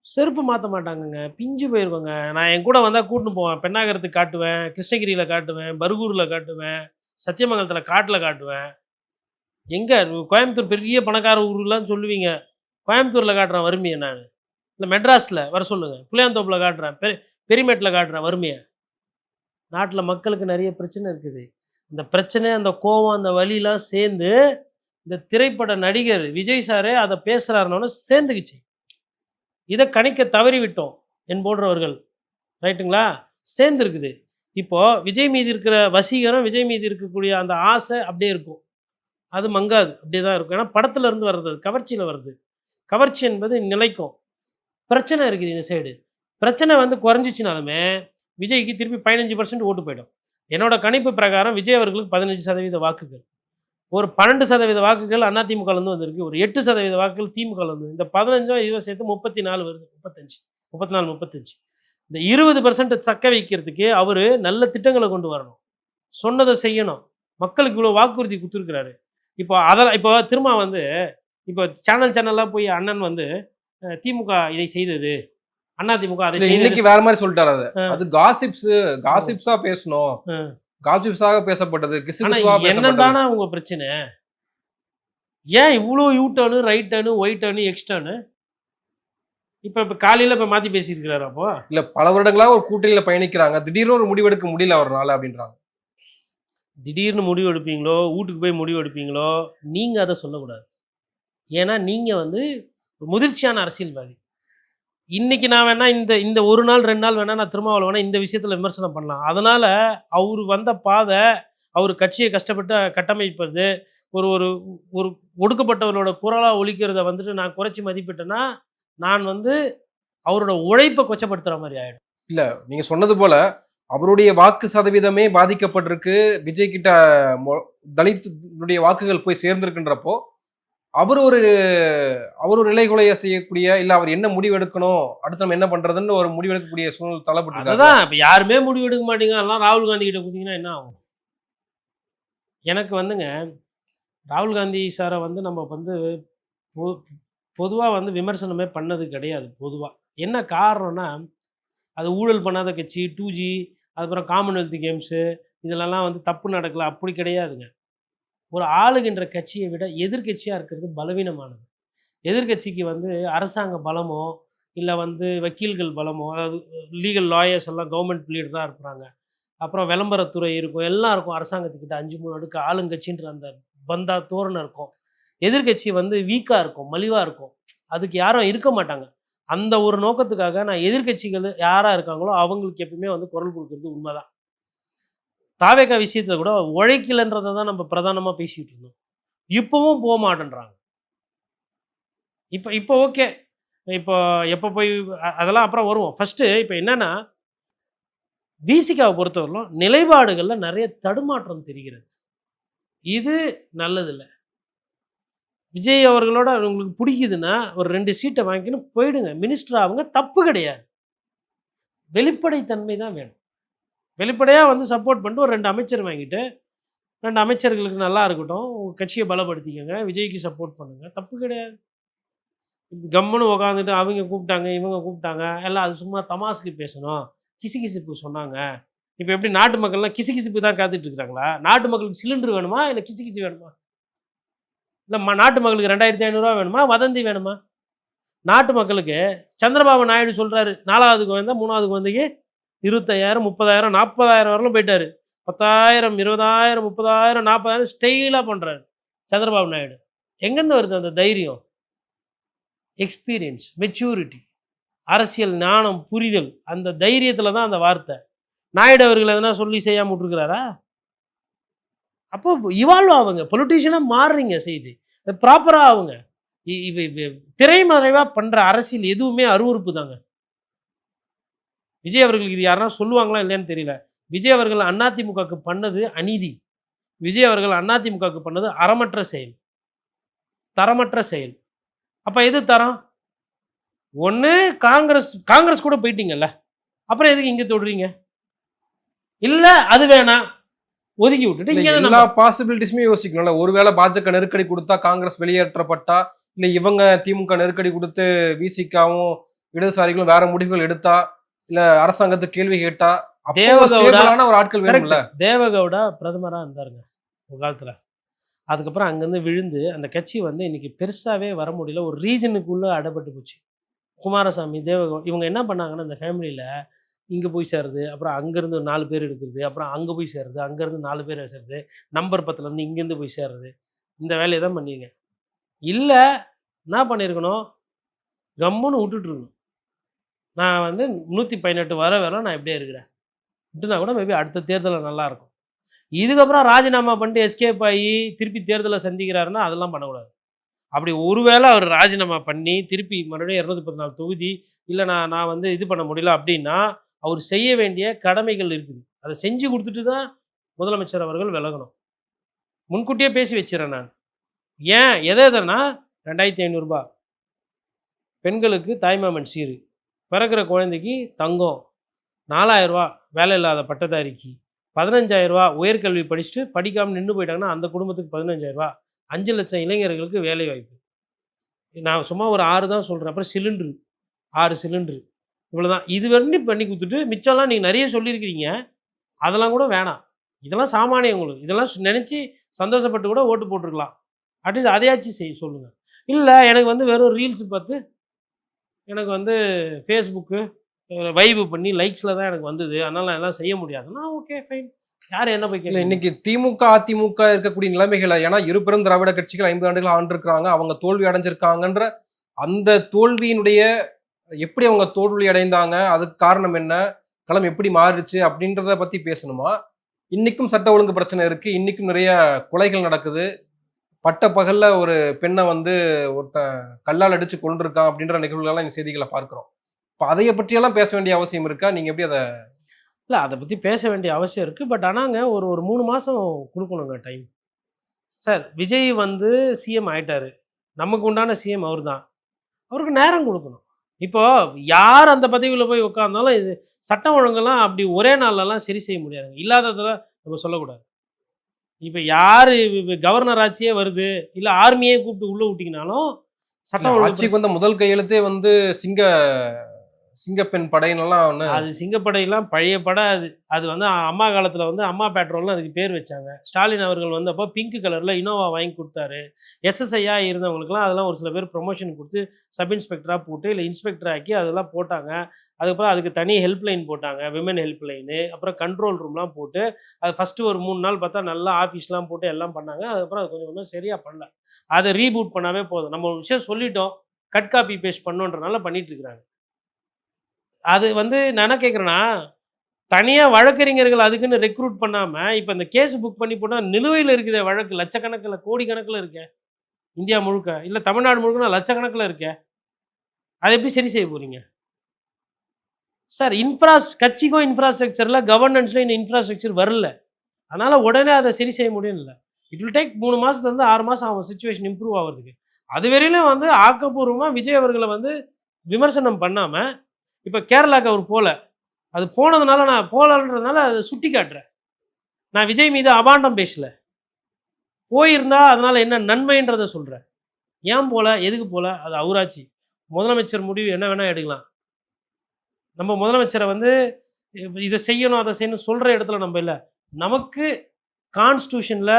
செருப்பு மாத்த மாட்டாங்கங்க. பிஞ்சு போயிருவங்க. நான் என் கூட வந்தா கூட்டின்னு போவேன். பென்னாகரத்துக்கு காட்டுவேன், கிருஷ்ணகிரியில காட்டுவேன், பர்கூர்ல காட்டுவேன், சத்தியமங்கலத்தில காட்டுல காட்டுவேன். எங்க கோயம்புத்தூர் பெரிய பணக்கார ஊருலாம் சொல்லுவீங்க. கோயம்புத்தூர்ல காட்டுறேன் வறுமைய நானு. இல்ல மெட்ராஸ்ல வர சொல்லுங்க. புளியாந்தோப்புல காட்டுறேன். பெரியமேட்ல காட்டுறேன் வறுமைய. நாட்டுல மக்களுக்கு நெறைய பிரச்சனை இருக்குது. இந்த பிரச்சனை, அந்த கோவம், அந்த வலிலாம் சேர்ந்து, இந்த திரைப்பட நடிகர் விஜய் சாரே அத பேசுறாருன்னோன சேர்ந்துக்கிச்சு. இத கணிக்க தவறிவிட்டோம் என் போன்றவர்கள். ரைட்டுங்களா? சேர்ந்திருக்குது. இப்போ விஜய் மீது இருக்கிற வசீகரம், விஜய் மீது இருக்கக்கூடிய அந்த ஆசை அப்படியே இருக்கும். அது மங்காது. அப்படியே தான் இருக்கும். ஏன்னா படத்துல இருந்து வர்றது அது. கவர்ச்சியில வருது. கவர்ச்சி என்பது நிலைக்கும். பிரச்சனை இருக்குது இந்த சைடு. பிரச்சனை வந்து குறைஞ்சிச்சுனாலுமே, விஜய்க்கு திருப்பி 15% ஓட்டு போயிடும். என்னோட கணிப்பு பிரகாரம் விஜய் அவர்களுக்கு 15% வாக்குகள். ஒரு 12% வாக்குகள் அதிமுகலேருந்து வந்திருக்கு. ஒரு 8% வாக்குகள் திமுகல இருந்து. இந்த 15ம் இதுவும் சேர்த்து 34 வருது. 35. 34, 35. இந்த 20% தக்க வைக்கிறதுக்கு அவரு நல்ல திட்டங்கள கொண்டு வரணும். சொன்னத செய்யணும். மக்களுக்கு இவ்வளோ வாக்குறுதி குடுத்துருக்கிறாரு. இப்போ திரும்ப வந்து இப்போ சேனலா போய் அண்ணன் வந்து திமுக இதை செய்தது. அதிமுக அதை இல்ல செய்தது. இன்னைக்கு வேற மாரி சொல்லிட்டாரு அத. அ, அது காசிப்ஸா பேசணும். அ. காசிப்ஸாக பேசப்பட்டது. ஆனா கிசுகிசுவா என்னன்னு பேசப்பட்டது. தான உங்க பிரச்சனை? ஏன் இவ்ளோ you turn, right turn, white turn, X turn? இப்ப காலையில மாத்தி பேசியிருக்கிறாரு அப்போ? இல்ல பல வருடங்களா ஒரு கூட்டணியில பயணிக்கிறாங்க. திடீர்னு ஒரு முடிவெடுக்க முடியல அவர்னால அப்படின்றாங்க. திடீர்னு முடிவு எடுப்பீங்களோ, வூட்டுக்கு போய் முடிவு எடுப்பீங்களோ, நீங்க அத சொல்லக்கூடாது. ஏன்னா நீங்க வந்து ஒரு முதிர்ச்சியான அரசியல்வாதி. இன்னைக்கு நான் வேணா இந்த இந்த 1 நாள் 2 நாள் வேணா நான் திருமாவளவன வேணா இந்த விஷயத்துல விமர்சனம் பண்ணலாம். அதனால அவரு வந்த பாதை, அவரு கட்சிய கஷ்டப்பட்டு கட்டமைப்பது, ஒரு ஒரு ஒரு ஒடுக்கப்பட்டவரோட குரலா ஒலிக்கிறத வந்துட்டு நான் குறைச்சு மதிப்பிட்டேன்னா, நான் வந்து அவரோட உழைப்ப கொச்சப்படுத்துற மாரி ஆயிடும். இல்ல நீங்க சொன்னது போல அவருடைய வாக்கு சதவீதமே பாதிக்கப்பட்டிருக்கு. விஜய் கிட்ட மொ தலித்துடைய வாக்குகள் போய் சேர்ந்திருக்குன்றப்போ, அவரு ஒரு அவர் ஒரு நிலைகுலைய செய்யக்கூடிய, இல்ல அவர் என்ன முடிவு எடுக்கணும், அடுத்து நம்ம என்ன பண்றதுன்னு ஒரு முடிவு எடுக்கக்கூடிய சூழ்நிலை தள்ளப்பட்டிருக்காருல்ல. அததான் இப்ப யாருமே முடிவு எடுக்க மாட்டீங்க. அதெல்லாம் ராகுல் காந்தி கிட்ட குடுத்தீங்கன்னா என்ன ஆகும்? எனக்கு வந்துங்க ராகுல் காந்தி சார வந்து நம்ம வந்து பொ பொதுவா வந்து விமர்சனமே பண்ணது கிடையாது பொதுவா. என்ன காரணம்னா, அது ஊழல் பண்ணாத கட்சி, 2G அதுக்கப்புறம் காமன்வெல்த் கேம்ஸு இதுலலாம் வந்து தப்பு நடக்கல அப்படி கிடையாதுங்க. ஒரு ஆளுகின்ற கட்சிய விட எதிர்க்கட்சியா இருக்கிறது பலவீனமானது. எதிர்க்கட்சிக்கு வந்து அரசாங்க பலமோ, இல்ல வந்து வக்கீல்கள் பலமோ, அதாவது லீகல் லாயர்ஸ் எல்லாம் கவர்ன்மெண்ட் லீடரா இருக்கிறாங்க. அப்புறம் விளம்பரத்துறை இருக்கும். எல்லாம் இருக்கும் அரசாங்கத்துக்கிட்ட 5, 3 அடுக்கு ஆளுங்கட்சின்ற அந்த பந்தா தோரணம் இருக்கும். எதிர்க்கட்சி வந்து வீக்கா இருக்கும், மலிவா இருக்கும். அதுக்கு யாரும் இருக்க மாட்டாங்க. அந்த ஒரு நோக்கத்துக்காக நான் எதிர்க்கட்சிகள் யாரா இருக்காங்களோ, அவங்களுக்கு எப்பவுமே வந்து குரல் குடுக்குறது உண்மதான். தாவேகா விஷயத்துல கூட உழைக்கலன்றத தான் நம்ம பிரதானமா பேசிட்டு இருந்தோம். இப்பவும் போமாட்டேன்றாங்க. இப்ப இப்ப ஓகே. இப்போ எப்ப போய் அதெல்லாம் அப்புறம் வருவோம். ஃபர்ஸ்ட்டு இப்ப என்னன்னா, விசிகாவ பொறுத்தவரையிலும் நிலைப்பாடுகள்ல நெறைய தடுமாற்றம் தெரிகிறது. இது நல்லதில்ல. விஜய் அவர்களோட உங்களுக்கு பிடிக்குதுன்னா, ஒரு 2 சீட்ட வாங்கிக்கின்னு போயிடுங்க. மினிஸ்டர் ஆவுங்க. தப்பு கிடையாது. வெளிப்படைத்தன்மை தான் வேணும். வெளிப்படையா வந்து சப்போர்ட் பண்ணிட்டு ஒரு 2 அமைச்சர் வாங்கிட்டு, 2 அமைச்சர்களுக்கு நல்லா இருக்கட்டும். உங்க கட்சிய பலப்படுத்திக்கங்க. விஜய்க்கு சப்போர்ட் பண்ணுங்க. தப்பு கிடையாது. கம்முன்னு உட்காந்துட்டு அவங்க கூப்பிட்டாங்க, இவங்க கூப்பிட்டாங்க. எல்லாம் அது சும்மா தமாசுக்கு பேசணும். கிசுகிசுப்பு சொன்னாங்க. இப்ப எப்படி நாட்டு மக்கள்லாம் கிசுகிசுப்பு தான் காத்துட்டு இருக்கிறாங்களா? நாட்டு மக்களுக்கு சிலிண்டர் வேணுமா? இல்ல கிசுகிசு வேணுமா? இல்லை நாட்டு மக்களுக்கு 2500 வேணுமா, வதந்தி வேணுமா? நாட்டு மக்களுக்கு சந்திரபாபு நாயுடு சொல்கிறாரு, 4வது குழந்தை 3வது குழந்தைக்கு 25,000 30,000 40,000 வரலும் போயிட்டாரு. 10,000 20,000 30,000 40,000 ஸ்டைலாக பண்ணுறாரு சந்திரபாபு நாயுடு. எங்கேருந்து வருது அந்த தைரியம்? எக்ஸ்பீரியன்ஸ், மெச்சூரிட்டி, அரசியல் ஞானம், புரிதல், அந்த தைரியத்தில் தான் அந்த வார்த்தை. நாயுடு அவர்கள் எதனா சொல்லி செய்யாமல் விட்டுருக்கிறாரா? அப்போ இவால்வ் ஆகுங்க, பொலிட்டீஷியனாக மாறுறீங்க, செய்து ப்ராப்பராக ஆகுங்க. திரைமறைவாக பண்ணுற அரசியல் எதுவுமே அருவருப்பு தாங்க. விஜய் அவர்களுக்கு இது யாருன்னா சொல்லுவாங்களா இல்லையான்னு தெரியல. விஜய் அவர்கள் அதிமுகவுக்கு பண்ணது அநீதி. விஜய் அவர்கள் அதிமுகவுக்கு பண்ணது அறமற்ற செயல், தரமற்ற செயல். அப்போ எது தரம்? ஒன்று காங்கிரஸ் கூட போயிட்டீங்கல்ல, அப்புறம் எதுக்கு இங்கே தொடுறீங்க? இல்லை அது வேணாம், ஒதுக்கி விட்டுட்டு இங்கே எல்லா பாசிபிலிட்டிஸுமே யோசிக்கணும்ல. ஒருவேளை பாஜக நெருக்கடி கொடுத்தா காங்கிரஸ் வெளியேற்றப்பட்டா, இல்லை இவங்க திமுக நெருக்கடி கொடுத்து விசிகாவும் இடதுசாரிகளும் வேற முடிவுகள் எடுத்தா, இல்ல அரசாங்கத்துக்கு கேள்வி கேட்டா, தேவகவுடான ஒரு ஆட்கள் வேணும்ல. தேவகவுடா பிரதமராக இருந்தாருங்க ஒரு காலத்தில். அதுக்கப்புறம் அங்கேருந்து விழுந்து அந்த கட்சி வந்து இன்னைக்கு பெருசாகவே வர முடியல, ஒரு ரீஜனுக்குள்ளே அடைபட்டு போச்சு. குமாரசாமி, தேவகவுடா இவங்க என்ன பண்ணாங்கன்னா, இந்த ஃபேமிலியில் இங்கே போய் சேருது, அப்புறம் அங்கேருந்து 4 பேர் எடுக்கிறது, அப்புறம் அங்கே போய் சேருது, அங்கேருந்து 4 பேர் சேர்றது, நம்பர் 10லேருந்து இங்கேருந்து போய் சேர்றது, இந்த வேலையை தான் பண்ணீங்க. இல்லை என்ன பண்ணியிருக்கணும், கம்முன்னு விட்டுட்டுருக்கணும். நான் வந்து 118 வர நான் இப்படியே இருக்கிறேன் விட்டுருந்தா கூட மேபி அடுத்த தேர்தலில் நல்லாயிருக்கும். இதுக்கப்புறம் ராஜினாமா பண்ணிட்டு எஸ்கேப் ஆகி திருப்பி தேர்தலை சந்திக்கிறாருன்னா அதெல்லாம் பண்ணக்கூடாது. அப்படி ஒருவேளை அவர் ராஜினாமா பண்ணி திருப்பி மறுபடியும் 214 தொகுதி இல்லை நான் வந்து இது பண்ண முடியல அப்படின்னா, அவர் செய்ய வேண்டிய கடமைகள் இருக்குது, அதை செஞ்சு கொடுத்துட்டு தான் முதலமைச்சர் அவர்கள் விலகணும். முன்கூட்டியே பேசி வச்சிடறேன் நான். ஏன் எதைன்னா 2,500 ரூபாய் பெண்களுக்கு தாய்மாமன் சீரு, பிறக்கிற குழந்தைக்கு தங்கம், 4,000 ரூபா வேலை இல்லாத பட்டதாரிக்கு, 15,000 ரூபா உயர்கல்வி படிச்சுட்டு படிக்காமல் நின்று போயிட்டாங்கன்னா அந்த குடும்பத்துக்கு 15,000 ரூபா, 5 லட்சம் இளைஞர்களுக்கு வேலை வாய்ப்பு. நான் சும்மா ஒரு 6 தான் சொல்கிறேன். அப்புறம் சிலிண்ட்ரு 6 சிலிண்ட்ரு, இவ்வளோதான். இது வரைக்கும் பண்ணி கொடுத்துட்டு மிச்சம்லாம் நீங்கள் நிறைய சொல்லியிருக்கிறீங்க, அதெல்லாம் கூட வேணாம். இதெல்லாம் சாமானியங்களுக்கு, இதெல்லாம் நினச்சி சந்தோஷப்பட்டு கூட ஓட்டு போட்டிருக்கலாம். அட்லீஸ்ட் அதையாச்சும் செய்ய சொல்லுங்கள். இல்லை எனக்கு வந்து வெறும் ரீல்ஸ் பார்த்து எனக்கு வந்து ஃபேஸ்புக்கு வைவு பண்ணி லைக்ஸில் தான் எனக்கு வந்தது, அதனால் நான் எல்லாம் செய்ய முடியாதுன்னா ஓகே ஃபைன், யார் என்ன போய் கேட்கல. இன்னைக்கு திமுக அதிமுக இருக்கக்கூடிய நிலைமைகளை, ஏன்னா இருபெரும் திராவிட கட்சிகள் 50 ஆண்டுகள் ஆண்டிருக்கிறாங்க, அவங்க தோல்வி அடைஞ்சிருக்காங்கன்ற அந்த தோல்வியினுடைய எப்படி அவங்க தோல்வி அடைந்தாங்க, அதுக்கு காரணம் என்ன, களம் எப்படி மாறிடுச்சு அப்படின்றத பத்தி பேசணுமா? இன்னைக்கும் சட்ட ஒழுங்கு பிரச்சனை இருக்கு, இன்னைக்கும் நிறைய கொலைகள் நடக்குது, பட்ட பகல்ல ஒரு பெண்ணை வந்து ஒருத்தன் கல்லால் அடிச்சு கொண்டிருக்கான் அப்படின்ற நிகழ்வுகள்லாம் இந்த செய்திகளை பார்க்கிறோம். இப்போ அதைய பற்றியெல்லாம் பேச வேண்டிய அவசியம் இருக்கா? நீங்க எப்படி அதை? இல்லை, அதை பற்றி பேச வேண்டிய அவசியம் இருக்குது. பட் ஆனாங்க ஒரு 3 மாதம் கொடுக்கணுங்க டைம். சார் விஜய் வந்து சிஎம் ஆயிட்டாரு, நமக்கு உண்டான சிஎம் அவர் தான், அவருக்கு நேரம் கொடுக்கணும். இப்போது யார் அந்த பதவியில் போய் உட்காந்தாலும் இது சட்டம் ஒழுங்கெல்லாம் அப்படி ஒரே நாள்லலாம் சரி செய்ய முடியாதுங்க, இல்லாததெல்லாம் நம்ம சொல்லக்கூடாது. இப்போ யார் கவர்னர் ஆட்சியே வருது, இல்லை ஆர்மியே கூப்பிட்டு உள்ளே விட்டிங்கனாலும் சட்டம் ஆட்சிக்கு வந்த முதல் கையெழுத்தே வந்து சிங்கப்பெண் படையினெல்லாம் ஒன்று. அது சிங்கப்படையெல்லாம் பழைய படை. அது வந்து அம்மா காலத்தில் வந்து அம்மா பேட்ரோல்னு அதுக்கு பேர் வச்சாங்க. ஸ்டாலின் அவர்கள் வந்தப்போ பிங்க் கலரில் இனோவா வாங்கி கொடுத்தாரு. எஸ்எஸ்ஐயாக இருந்தவங்களுக்குலாம் அதெல்லாம் ஒரு சில பேர் ப்ரொமோஷன் கொடுத்து சப் இன்ஸ்பெக்டராக போட்டு இல்லை இன்ஸ்பெக்டர் ஆக்கி அதெல்லாம் போட்டாங்க. அதுக்கப்புறம் அதுக்கு தனி ஹெல்ப்லைன் போட்டாங்க, விமன் ஹெல்ப்லைனு. அப்புறம் கண்ட்ரோல் ரூம்லாம் போட்டு அது ஃபஸ்ட்டு ஒரு 3 நாள் பார்த்தா நல்லா ஆஃபீஸ்லாம் போட்டு எல்லாம் பண்ணாங்க. அதுக்கப்புறம் அது கொஞ்சம் கொஞ்சம் சரியாக பண்ணல. அதை ரீபூட் பண்ணாவே போதும். நம்ம ஒரு விஷயம் சொல்லிட்டோம், கட் காப்பி பேஸ்ட் பண்ணுன்றனால பண்ணிகிட்ருக்குறாங்க. அது வந்து நான் என்ன கேட்குறேன்னா, தனியாக வழக்கறிஞர்கள் அதுக்குன்னு ரெக்ரூட் பண்ணாமல் இப்போ இந்த கேஸ் புக் பண்ணி போட்டால் நிலுவையில் இருக்குதே வழக்கு, லட்சக்கணக்கில் கோடிக்கணக்கில் இருக்கே இந்தியா முழுக்க, இல்லை தமிழ்நாடு முழுக்கனா லட்சக்கணக்கில் இருக்கே, அதை எப்படி சரி செய்ய போகிறீங்க சார்? கட்சிக்கும் இன்ஃப்ராஸ்ட்ரக்சரில் கவர்னன்ஸில் இன்னும் இன்ஃப்ராஸ்ட்ரக்சர் வரல, அதனால் உடனே அதை சரி செய்ய முடியும் இல்லை. இட் வில் டேக் 3 மாதத்துலேருந்து 6 மாதம் ஆகும் சிச்சுவேஷன் இம்ப்ரூவ் ஆகிறதுக்கு. அது வரையிலும் வந்து ஆக்கப்பூர்வமாக விஜய் அவர்களை வந்து விமர்சனம் பண்ணாமல், இப்போ கேரளாவுக்கு அவர் போகல, அது போனதுனால நான் போகலன்றதுனால அதை சுட்டி காட்டுறேன். நான் விஜய் மீது அபாண்டம் பேசலை, போயிருந்தா அதனால் என்ன நன்மைன்றதை சொல்கிறேன். ஏன் போகல, எதுக்கு போகல, அது அவராட்சி. முதலமைச்சர் முடிவு என்ன வேணால் எடுக்கலாம். நம்ம முதலமைச்சரை வந்து இதை செய்யணும் அதை செய்யணும் சொல்கிற இடத்துல நம்ம இல்லை. நமக்கு கான்ஸ்டியூஷனில்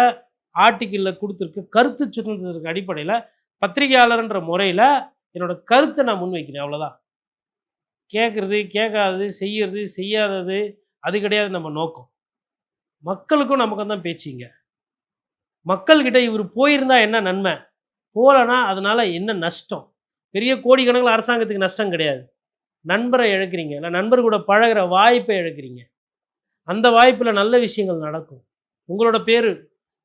ஆர்டிக்கிளில் கொடுத்துருக்கு கருத்து சுதந்திரத்திற்கு அடிப்படையில் பத்திரிகையாளர்ன்ற முறையில் என்னோட கருத்தை நான் முன்வைக்கிறேன், அவ்வளோதான். கேட்குறது கேட்காதது, செய்யறது செய்யாதது அது கிடையாது நம்ம நோக்கம். மக்களுக்கும் நமக்கும் தான் பேச்சுங்க. மக்கள்கிட்ட இவர் போயிருந்தா என்ன நன்மை, போகலன்னா அதனால என்ன நஷ்டம்? பெரிய கோடிக்கணக்கில் அரசாங்கத்துக்கு நஷ்டம் கிடையாது. நண்பரை இழக்கிறீங்க, இல்லை நண்பர் கூட பழகிற வாய்ப்பை இழக்கிறீங்க. அந்த வாய்ப்பில் நல்ல விஷயங்கள் நடக்கும். உங்களோட பேர்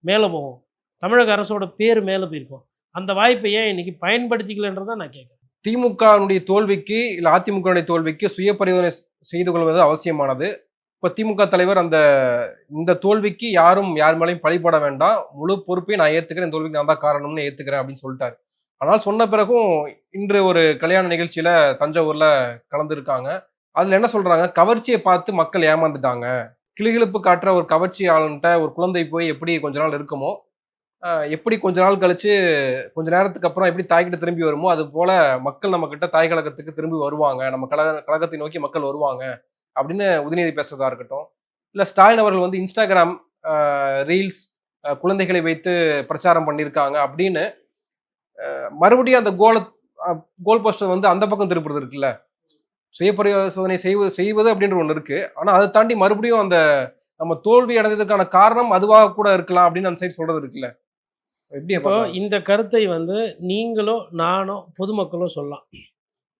மேலே போகும், தமிழக அரசோட பேர் மேலே போயிருக்கும். அந்த வாய்ப்பை ஏன் இன்னைக்கு பயன்படுத்திக்கலன்றதான் நான் கேட்குறேன். திமுகனுடைய தோல்விக்கு இல்லை அதிமுகனுடைய தோல்விக்கு சுய பரிசோதனை செய்து கொள்வது அவசியமானது. இப்போ திமுக தலைவர் இந்த தோல்விக்கு யார் மேலேயும் பழிபட வேண்டாம், முழு பொறுப்பையும் நான் ஏற்றுக்கிறேன், இந்த தோல்விக்கு நான் தான் காரணம்னு ஏற்றுக்கிறேன் அப்படின்னு சொல்லிட்டாரு. ஆனால் சொன்ன பிறகும் இன்று ஒரு கல்யாண நிகழ்ச்சியில தஞ்சாவூர்ல கலந்துருக்காங்க. அதுல என்ன சொல்றாங்க, கவர்ச்சியை பார்த்து மக்கள் ஏமாந்துட்டாங்க. கிளுகிழுப்பு காட்டுற ஒரு கவர்ச்சியாளன்ட்ட ஒரு குழந்தை போய் எப்படி கொஞ்ச நாள் இருக்குமோ, எப்படி கொஞ்ச நாள் கழிச்சு கொஞ்ச நேரத்துக்கு அப்புறம் எப்படி தாய்கிட்ட திரும்பி வருமோ, அது போல மக்கள் நம்ம கிட்ட தாய் கழகத்துக்கு திரும்பி வருவாங்க, நம்ம கழகத்தை நோக்கி மக்கள் வருவாங்க அப்படின்னு உதயநிதி பேசுறதா இருக்கட்டும். இல்ல ஸ்டாலின் அவர்கள் வந்து இன்ஸ்டாகிராம் ரீல்ஸ் குழந்தைகளை வைத்து பிரச்சாரம் பண்ணியிருக்காங்க அப்படின்னு மறுபடியும் அந்த கோல் போஸ்டர் வந்து அந்த பக்கம் திருப்புறது இருக்குல்ல. சுய பரிசோதனை செய்வது அப்படின்ற ஒன்று இருக்கு. ஆனா அதை தாண்டி மறுபடியும் அந்த நம்ம தோல்வி அடைந்ததுக்கான காரணம் அதுவாக கூட இருக்கலாம் அப்படின்னு அந்த சைடு சொல்றது இருக்குல்ல. எப்படி இப்போ இந்த கருத்தை வந்து நீங்களோ நானோ பொதுமக்களோ சொல்லலாம்.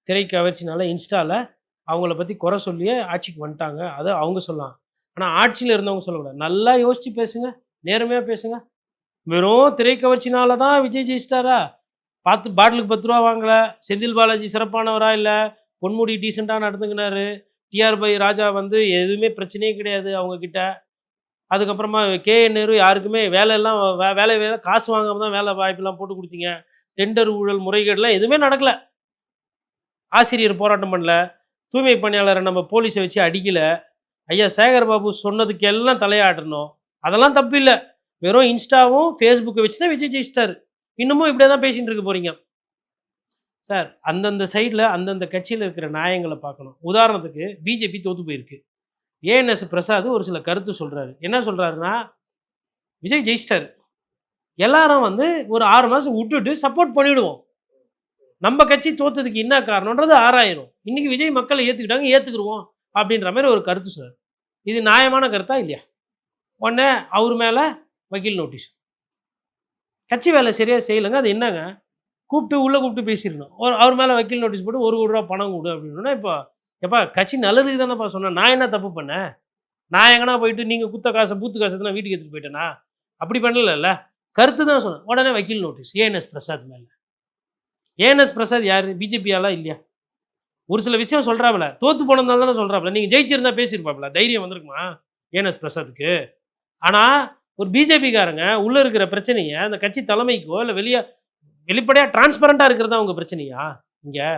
திரை கவர்ச்சினால இன்ஸ்டால அவங்கள பற்றி குறை சொல்லியே ஆட்சிக்கு வந்துட்டாங்க, அதை அவங்க சொல்லலாம். ஆனால் ஆட்சியில் இருந்தவங்க சொல்லக்கூடாது. நல்லா யோசிச்சு பேசுங்க, நேர்மையாக பேசுங்க. வெறும் திரை கவர்ச்சினால தான் விஜய் ஜெயிச்சிட்டாரா? பார்த்து பாட்டிலுக்கு 10 ரூபா வாங்கலை, செந்தில் பாலாஜி சிறப்பானவரா, இல்லை பொன்முடி டீசெண்டாக நடந்துக்கினாரு, டிஆர் பை ராஜா வந்து எதுவுமே பிரச்சனையே கிடையாது அவங்கக்கிட்ட. அதுக்கப்புறமா கேஎன் நேரு யாருக்குமே வேலையெல்லாம் வேலை காசு வாங்காமல் தான் வேலை வாய்ப்பெல்லாம் போட்டு கொடுத்தீங்க. டெண்டர் ஊழல் முறைகேடுலாம் எதுவுமே நடக்கலை. ஆசிரியர் போராட்டம் பண்ணல, தூய்மை பணியாளரை நம்ம போலீஸை வச்சு அடிக்கலை. ஐயா சேகர் பாபு சொன்னதுக்கு எல்லாம் தலையாட்டணும், அதெல்லாம் தப்பு இல்லை. வெறும் இன்ஸ்டாவும் ஃபேஸ்புக்கை வச்சு தான் விஜய் ஜெயிச்சிட்டாரு. இன்னமும் இப்படியே தான் பேசிகிட்டு இருக்க போகிறீங்க சார். அந்தந்த சைடில் அந்தந்த கட்சியில் இருக்கிற நியாயங்களை பார்க்கணும். உதாரணத்துக்கு பிஜேபி தோற்று போயிருக்கு. ஏஎன்எஸ் பிரசாத் ஒரு சில கருத்து சொல்கிறாரு. என்ன சொல்கிறாருன்னா, விஜய் ஜெயிச்சிட்டாரு, எல்லாரும் வந்து ஒரு 6 மாதம் விட்டுட்டு சப்போர்ட் பண்ணிவிடுவோம், நம்ம கட்சி தோற்றதுக்கு என்ன காரணன்றது ஆராயிரும், இன்றைக்கி விஜய் மக்களை ஏற்றுக்கிட்டாங்க ஏற்றுக்குருவோம் அப்படின்ற மாதிரி ஒரு கருத்து சொல்கிறார். இது நியாயமான கருத்தா இல்லையா? உடனே அவர் மேலே வக்கீல் நோட்டீஸ். கட்சி வேலை சரியாக செய்யலைங்க, அது என்னங்க, உள்ளே கூப்பிட்டு பேசிடணும். அவர் மேலே வக்கீல் நோட்டீஸ் போட்டு 1 கோடி ரூபா பணம் கொடு அப்படின்னா, இப்போ எப்பா கட்சி நல்லதுக்கு தானேப்பா சொன்னேன், நான் என்ன தப்பு பண்ணேன்? நான் எங்கன்னா போயிட்டு நீங்கள் குத்த காசை பூத்து காசை நான் வீட்டுக்கு எடுத்துகிட்டு போயிட்டேனா? அப்படி பண்ணல, கருத்து தான் சொன்னேன். உடனே வக்கீல் நோட்டீஸ் ஏஎன்எஸ் பிரசாத் மேலே. ஏஎன்எஸ் பிரசாத் யார்? பிஜேபியாலா இல்லையா? ஒரு சில விஷயம் சொல்கிறாப்புல, தோற்று போனதால தானே சொல்கிறாப்புல. நீங்கள் ஜெயிச்சிருந்தா பேசியிருப்பாப்புல, தைரியம் வந்திருக்குமா ஏஎன்எஸ் பிரசாத்துக்கு? ஆனால் ஒரு பிஜேபிக்காரங்க உள்ளே இருக்கிற பிரச்சனையை அந்த கட்சி தலைமைக்கோ இல்லை வெளிப்படையாக டிரான்ஸ்பரண்ட்டாக இருக்கிறது தான் உங்கள் பிரச்சனையா? இங்கே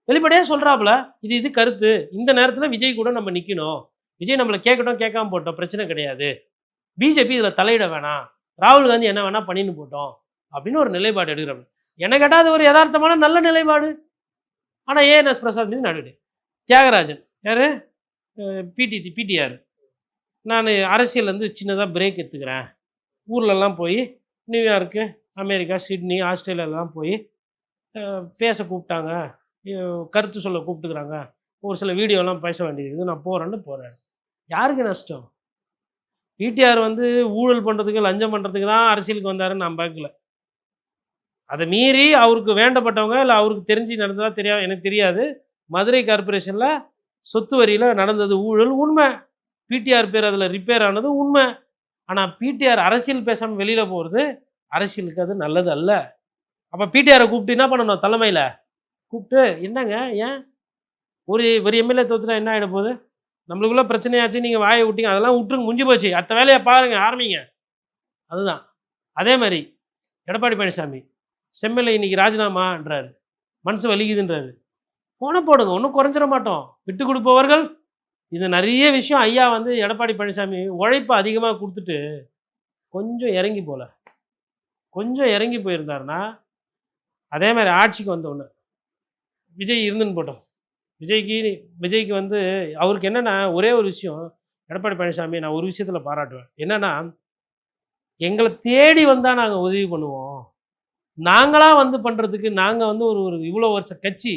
வெளிப்படையாக சொல்கிறாப்புல, இது கருத்து, இந்த நேரத்தில் விஜய் கூட நம்ம நிற்கணும், விஜய் நம்மளை கேட்கட்டும் கேட்காம போட்டோம் பிரச்சனை கிடையாது, பிஜேபி இதில் தலையிட வேணாம், ராகுல் காந்தி என்ன வேணால் பண்ணின்னு போட்டோம் அப்படின்னு ஒரு நிலைப்பாடு எடுக்கிறாப்புல. என்ன கேட்டால் அது ஒரு யதார்த்தமான நல்ல நிலைப்பாடு. ஆனால் ஏஎன்எஸ் பிரசாத் மீது நடவடிக்கை. தியாகராஜன் யார்? பிடிஆர். நான் அரசியல்லேருந்து சின்னதாக பிரேக் எடுத்துக்கிறேன், ஊர்லெலாம் போய் நியூயார்க்கு, அமெரிக்கா, சிட்னி, ஆஸ்திரேலியாலாம் போய் பேச கூப்பிட்டாங்க, கருத்து சொல்ல கூப்பிட்டுக்கிறாங்க, ஒரு சில வீடியோலாம் பேச வேண்டியது, நான் போகிறேன்னு போகிறாரு. யாருக்கு நஷ்டம்? பிடிஆர் வந்து ஊழல் பண்ணுறதுக்கு லஞ்சம் பண்ணுறதுக்கு தான் அரசியலுக்கு வந்தாருன்னு நான் பார்க்கல. அதை மீறி அவருக்கு வேண்டப்பட்டவங்க இல்லை அவருக்கு தெரிஞ்சு நடந்ததா எனக்கு தெரியாது, மதுரை கார்பரேஷனில் சொத்து வரியில் நடந்தது ஊழல் உண்மை, பிடிஆர் பேர் அதில் ரிப்பேர் ஆனது உண்மை. ஆனால் பிடிஆர் அரசியல் பேசாமல் வெளியில் போகிறது அரசியலுக்கு அது நல்லது அல்ல. அப்போ பிடிஆரை கூப்பிட்டு என்ன பண்ணணும்? தலைமையில் கூப்பிட்டு என்னங்க, ஏன் ஒரு எம்எல்ஏ தோத்துனா என்ன ஆகிட போகுது? நம்மளுக்குள்ள பிரச்சனையாச்சு, நீங்கள் வாயை விட்டீங்க, அதெல்லாம் விட்டுருங்க, முடிஞ்சு போச்சு, அடுத்த வேலையை பாருங்கள், ஆரம்பிங்க. அதுதான். அதே மாதிரி எடப்பாடி பழனிசாமி செம்எல்ஏ இன்னைக்கு ராஜினாமான்றாரு, மனசு வலிக்குதுன்றாரு. போன போடுங்க, ஒன்றும் குறைஞ்சிட மாட்டோம், விட்டு கொடுப்பவர்கள். இது நிறைய விஷயம். ஐயா வந்து எடப்பாடி பழனிசாமி உழைப்பு அதிகமாக கொடுத்துட்டு கொஞ்சம் இறங்கி போயிருந்தாருன்னா, அதே மாதிரி ஆட்சிக்கு வந்தோடனே விஜய் இருந்துன்னு போட்டோம். விஜய்க்கு வந்து அவருக்கு என்னென்னா ஒரே ஒரு விஷயம், எடப்பாடி பழனிசாமி நான் ஒரு விஷயத்தில் பாராட்டுவேன். என்னென்னா, எங்களை தேடி வந்தால் நாங்கள் உதவி பண்ணுவோம். நாங்களாக வந்து பண்ணுறதுக்கு நாங்கள் வந்து ஒரு ஒரு இவ்வளோ வருஷ கட்சி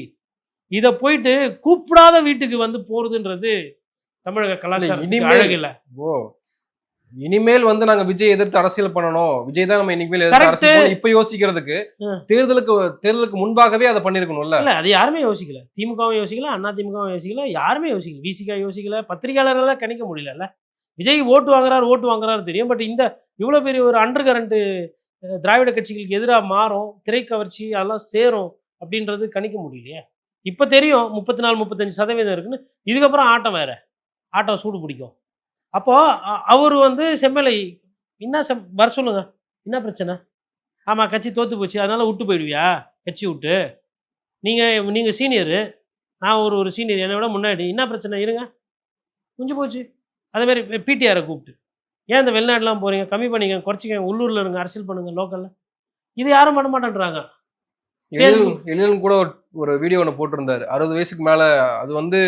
இதை போயிட்டு கூப்பிடாத வீட்டுக்கு வந்து போகிறதுன்றது தமிழக கலாச்சாரத்துக்கு இனிமேல் அழகில்லை. ஓ இனிமேல் வந்து நாங்க விஜய் எதிர்த்து அரசியல் பண்ணணும், விஜய் தான் நம்ம இனிமேல் எதிர்த்து Correct. அரசியல் பண்ணணும் இப்ப யோசிக்கிறதுக்கு ம். தேர்தலுக்கு முன்பாகவே அதை பண்ணிருக்கணும்ல. இல்லை அது யாருமே யோசிக்கல. திமுகவும் யோசிக்கல, அண்ணா திமுகவும் யோசிக்கல, யாருமே யோசிக்கல. விசிகா யோசிக்கல, பத்திரிகையாளர்களால் கணிக்க முடியலல்ல. விஜய் ஓட்டு வாங்குறாரு தெரியும். பட் இந்த இவ்வளோ பெரிய ஒரு அண்டர் கரண்ட்டு திராவிட கட்சிகளுக்கு எதிராக மாறும், திரைக்கவர்ச்சி அதெல்லாம் சேரும் அப்படின்றது கணிக்க முடியலையே. இப்போ தெரியும் 34-35% இருக்குன்னு. இதுக்கப்புறம் ஆட்டம் வேற, ஆட்டம் சூடு பிடிக்கும். அப்போ அவர் வந்து செம்மலை என்ன வர சொல்லுங்க, என்ன பிரச்சனை? ஆமாம் கட்சி தோற்று போச்சு அதனால விட்டு போயிடுவியா கட்சி விட்டு? நீங்கள் சீனியரு, நான் ஒரு சீனியர், என்னை விட முன்னாடி. என்ன பிரச்சனை இருங்க, முடிஞ்சு போச்சு. அதேமாதிரி பிடிஆரை கூப்பிட்டு ஏன் இந்த வெளிநாடுலாம் போகிறீங்க, கம்மி பண்ணிக்க, குறைச்சிக்க, உள்ளூரில் இருங்க, அரசியல் பண்ணுங்கள் லோக்கலில். இது யாரும் பண்ண மாட்டேன்றாங்க. எழிலன் கூட ஒரு வீடியோ ஒன்று போட்டிருந்தாரு, 60 வயசுக்கு மேல அது வந்து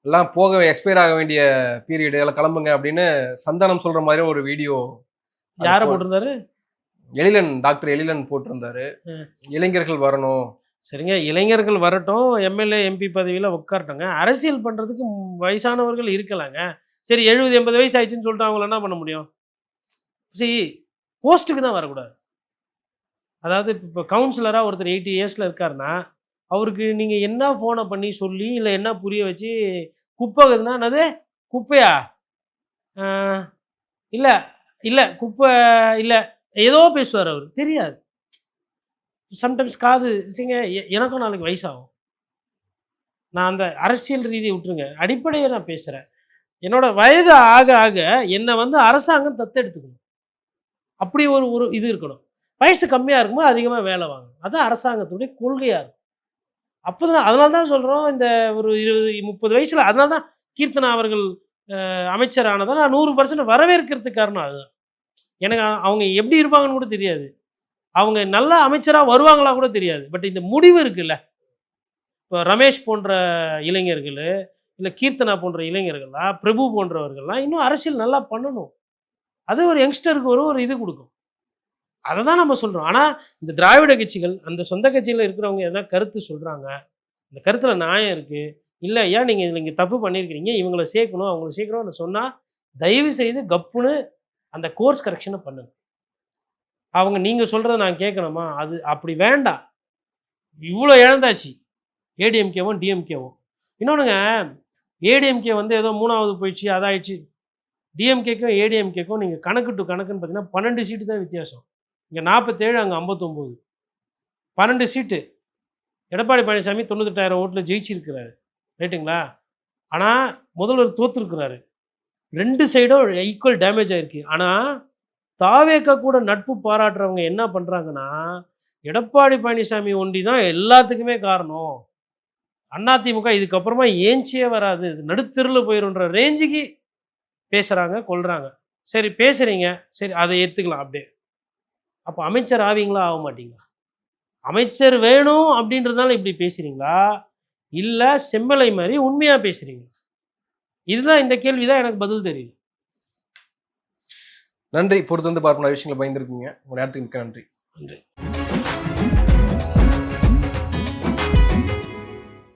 எல்லாம் போக எக்ஸ்பயர் ஆக வேண்டிய பீரியட் எல்லாம் கிளம்புங்க அப்படின்னு சந்தானம் சொல்ற மாதிரி ஒரு வீடியோ யாரை போட்டிருந்தாரு? டாக்டர் எழிலன் போட்டிருந்தாரு. இளைஞர்கள் வரணும். சரிங்க, இளைஞர்கள் வரட்டும், எம்எல்ஏ எம்பி பதவியில் உட்காரட்டுங்க. அரசியல் பண்ணுறதுக்கு வயசானவர்கள் இருக்கலாங்க. சரி 70-80 வயசு ஆயிடுச்சுன்னு சொல்லிட்டு அவங்கள என்ன பண்ண முடியும்? சரி போஸ்ட்டுக்கு தான் வரக்கூடாது. அதாவது இப்போ கவுன்சிலராக ஒருத்தர் 80 இயர்ஸில் இருக்காருன்னா அவருக்கு நீங்கள் என்ன ஃபோனை பண்ணி சொல்லி இல்லை என்ன புரிய வச்சு குப்பைக்குதுன்னா என்னது குப்பையா? இல்லை இல்லை குப்பை இல்லை, ஏதோ பேசுவார் அவர், தெரியாது. சம்டைம்ஸ் காது சரிங்க. எனக்கும் நாளைக்கு வயசாகும். நான் அந்த அரசியல் ரீதியை விட்டுருங்க, அடிப்படையை நான் பேசுகிறேன். என்னோட வயது ஆக ஆக என்னை வந்து அரசாங்கம் தத்தெடுத்துக்கணும். அப்படி ஒரு இது இருக்கணும். வயசு கம்மியாக இருக்கும்போது அதிகமாக வேலை வாங்கணும். அதுதான் அரசாங்கத்துடைய கொள்கையாக இருக்கும். அப்போ தான், அதனால தான் சொல்கிறோம், இந்த ஒரு 20-30 வயசில் அதனால தான் கீர்த்தனா அவர்கள் அமைச்சர் ஆனதை நான் 100% வரவேற்கிறதுக்கு காரணம் அதுதான். எனக்கு அவங்க எப்படி இருப்பாங்கன்னு கூட தெரியாது, அவங்க நல்ல அமைச்சராக வருவாங்களா கூட தெரியாது. பட் இந்த முடிவு இருக்குல்ல, இப்போ ரமேஷ் போன்ற இளைஞர்கள், இல்லை கீர்த்தனா போன்ற இளைஞர்கள்லாம், பிரபு போன்றவர்கள்லாம் இன்னும் அரசியல் நல்லா பண்ணணும். அது ஒரு யங்ஸ்டருக்கு ஒரு இது கொடுக்கும். அதை தான் நம்ம சொல்கிறோம். ஆனால் இந்த திராவிட கட்சிகள் அந்த சொந்த கட்சியில் இருக்கிறவங்க எதனா கருத்து சொல்கிறாங்க, இந்த கருத்தில் நியாயம் இருக்குது, இல்லை ஏன் நீங்கள் இங்கே தப்பு பண்ணியிருக்கிறீங்க, இவங்களை சேர்க்கணும் அவங்கள சேர்க்கணும்னு சொன்னால் தயவு செய்து கப்புன்னு அந்த கோர்ஸ் கரெக்ஷனை பண்ணுங்க. அவங்க நீங்கள் சொல்கிறத நான் கேட்கணுமா? அது அப்படி வேண்டாம். இவ்வளோ இழந்தாச்சு ஏடிஎம்கேவும் டிஎம்கேவும். இன்னொன்றுங்க, ஏடிஎம்கே வந்து ஏதோ 3வது போயிடுச்சு அதாயிடுச்சு. டிஎம்கேக்கும் ஏடிஎம்கேக்கும் நீங்கள் கணக்குன்னு பார்த்தீங்கன்னா 12 சீட்டு தான் வித்தியாசம். இங்கே 47, அங்கே 59, 12 சீட்டு. எடப்பாடி பழனிசாமி 98,000 ஓட்டில் ஜெயிச்சிருக்கிறாரு, ரைட்டுங்களா? ஆனால் முதல்வர் தோற்றுருக்கிறாரு. 2 சைடும் ஈக்குவல் டேமேஜ் ஆகிருக்கு. ஆனால் தாவேக்கா கூட நட்பு பாராட்டுறவங்க என்ன பண்ணுறாங்கன்னா, எடப்பாடி பழனிசாமி ஒண்டி தான் எல்லாத்துக்குமே காரணம், அதிமுக இதுக்கப்புறமா ஏஞ்சியே வராது, நடுத்தெருவில் போயிடும்ன்ற ரேஞ்சுக்கு பேசுகிறாங்க, கொள்கிறாங்க. சரி பேசுகிறீங்க, சரி அதை எடுத்துக்கலாம் அப்படியே. அப்போ அமைச்சர் ஆவீங்களா, ஆக மாட்டீங்களா? அமைச்சர் வேணும் அப்படின்றதுனால இப்படி பேசுகிறீங்களா, இல்லை செம்மலை மாதிரி உண்மையாக பேசுகிறீங்களா? இதுதான், இந்த கேள்வி தான் எனக்கு பதில் தெரியல. நன்றி. பொறுத்து வந்து பார்ப்போம், விஷயங்களை பயந்துருக்கீங்க. உங்கள் நேரத்துக்கு மிக்க நன்றி. நன்றி.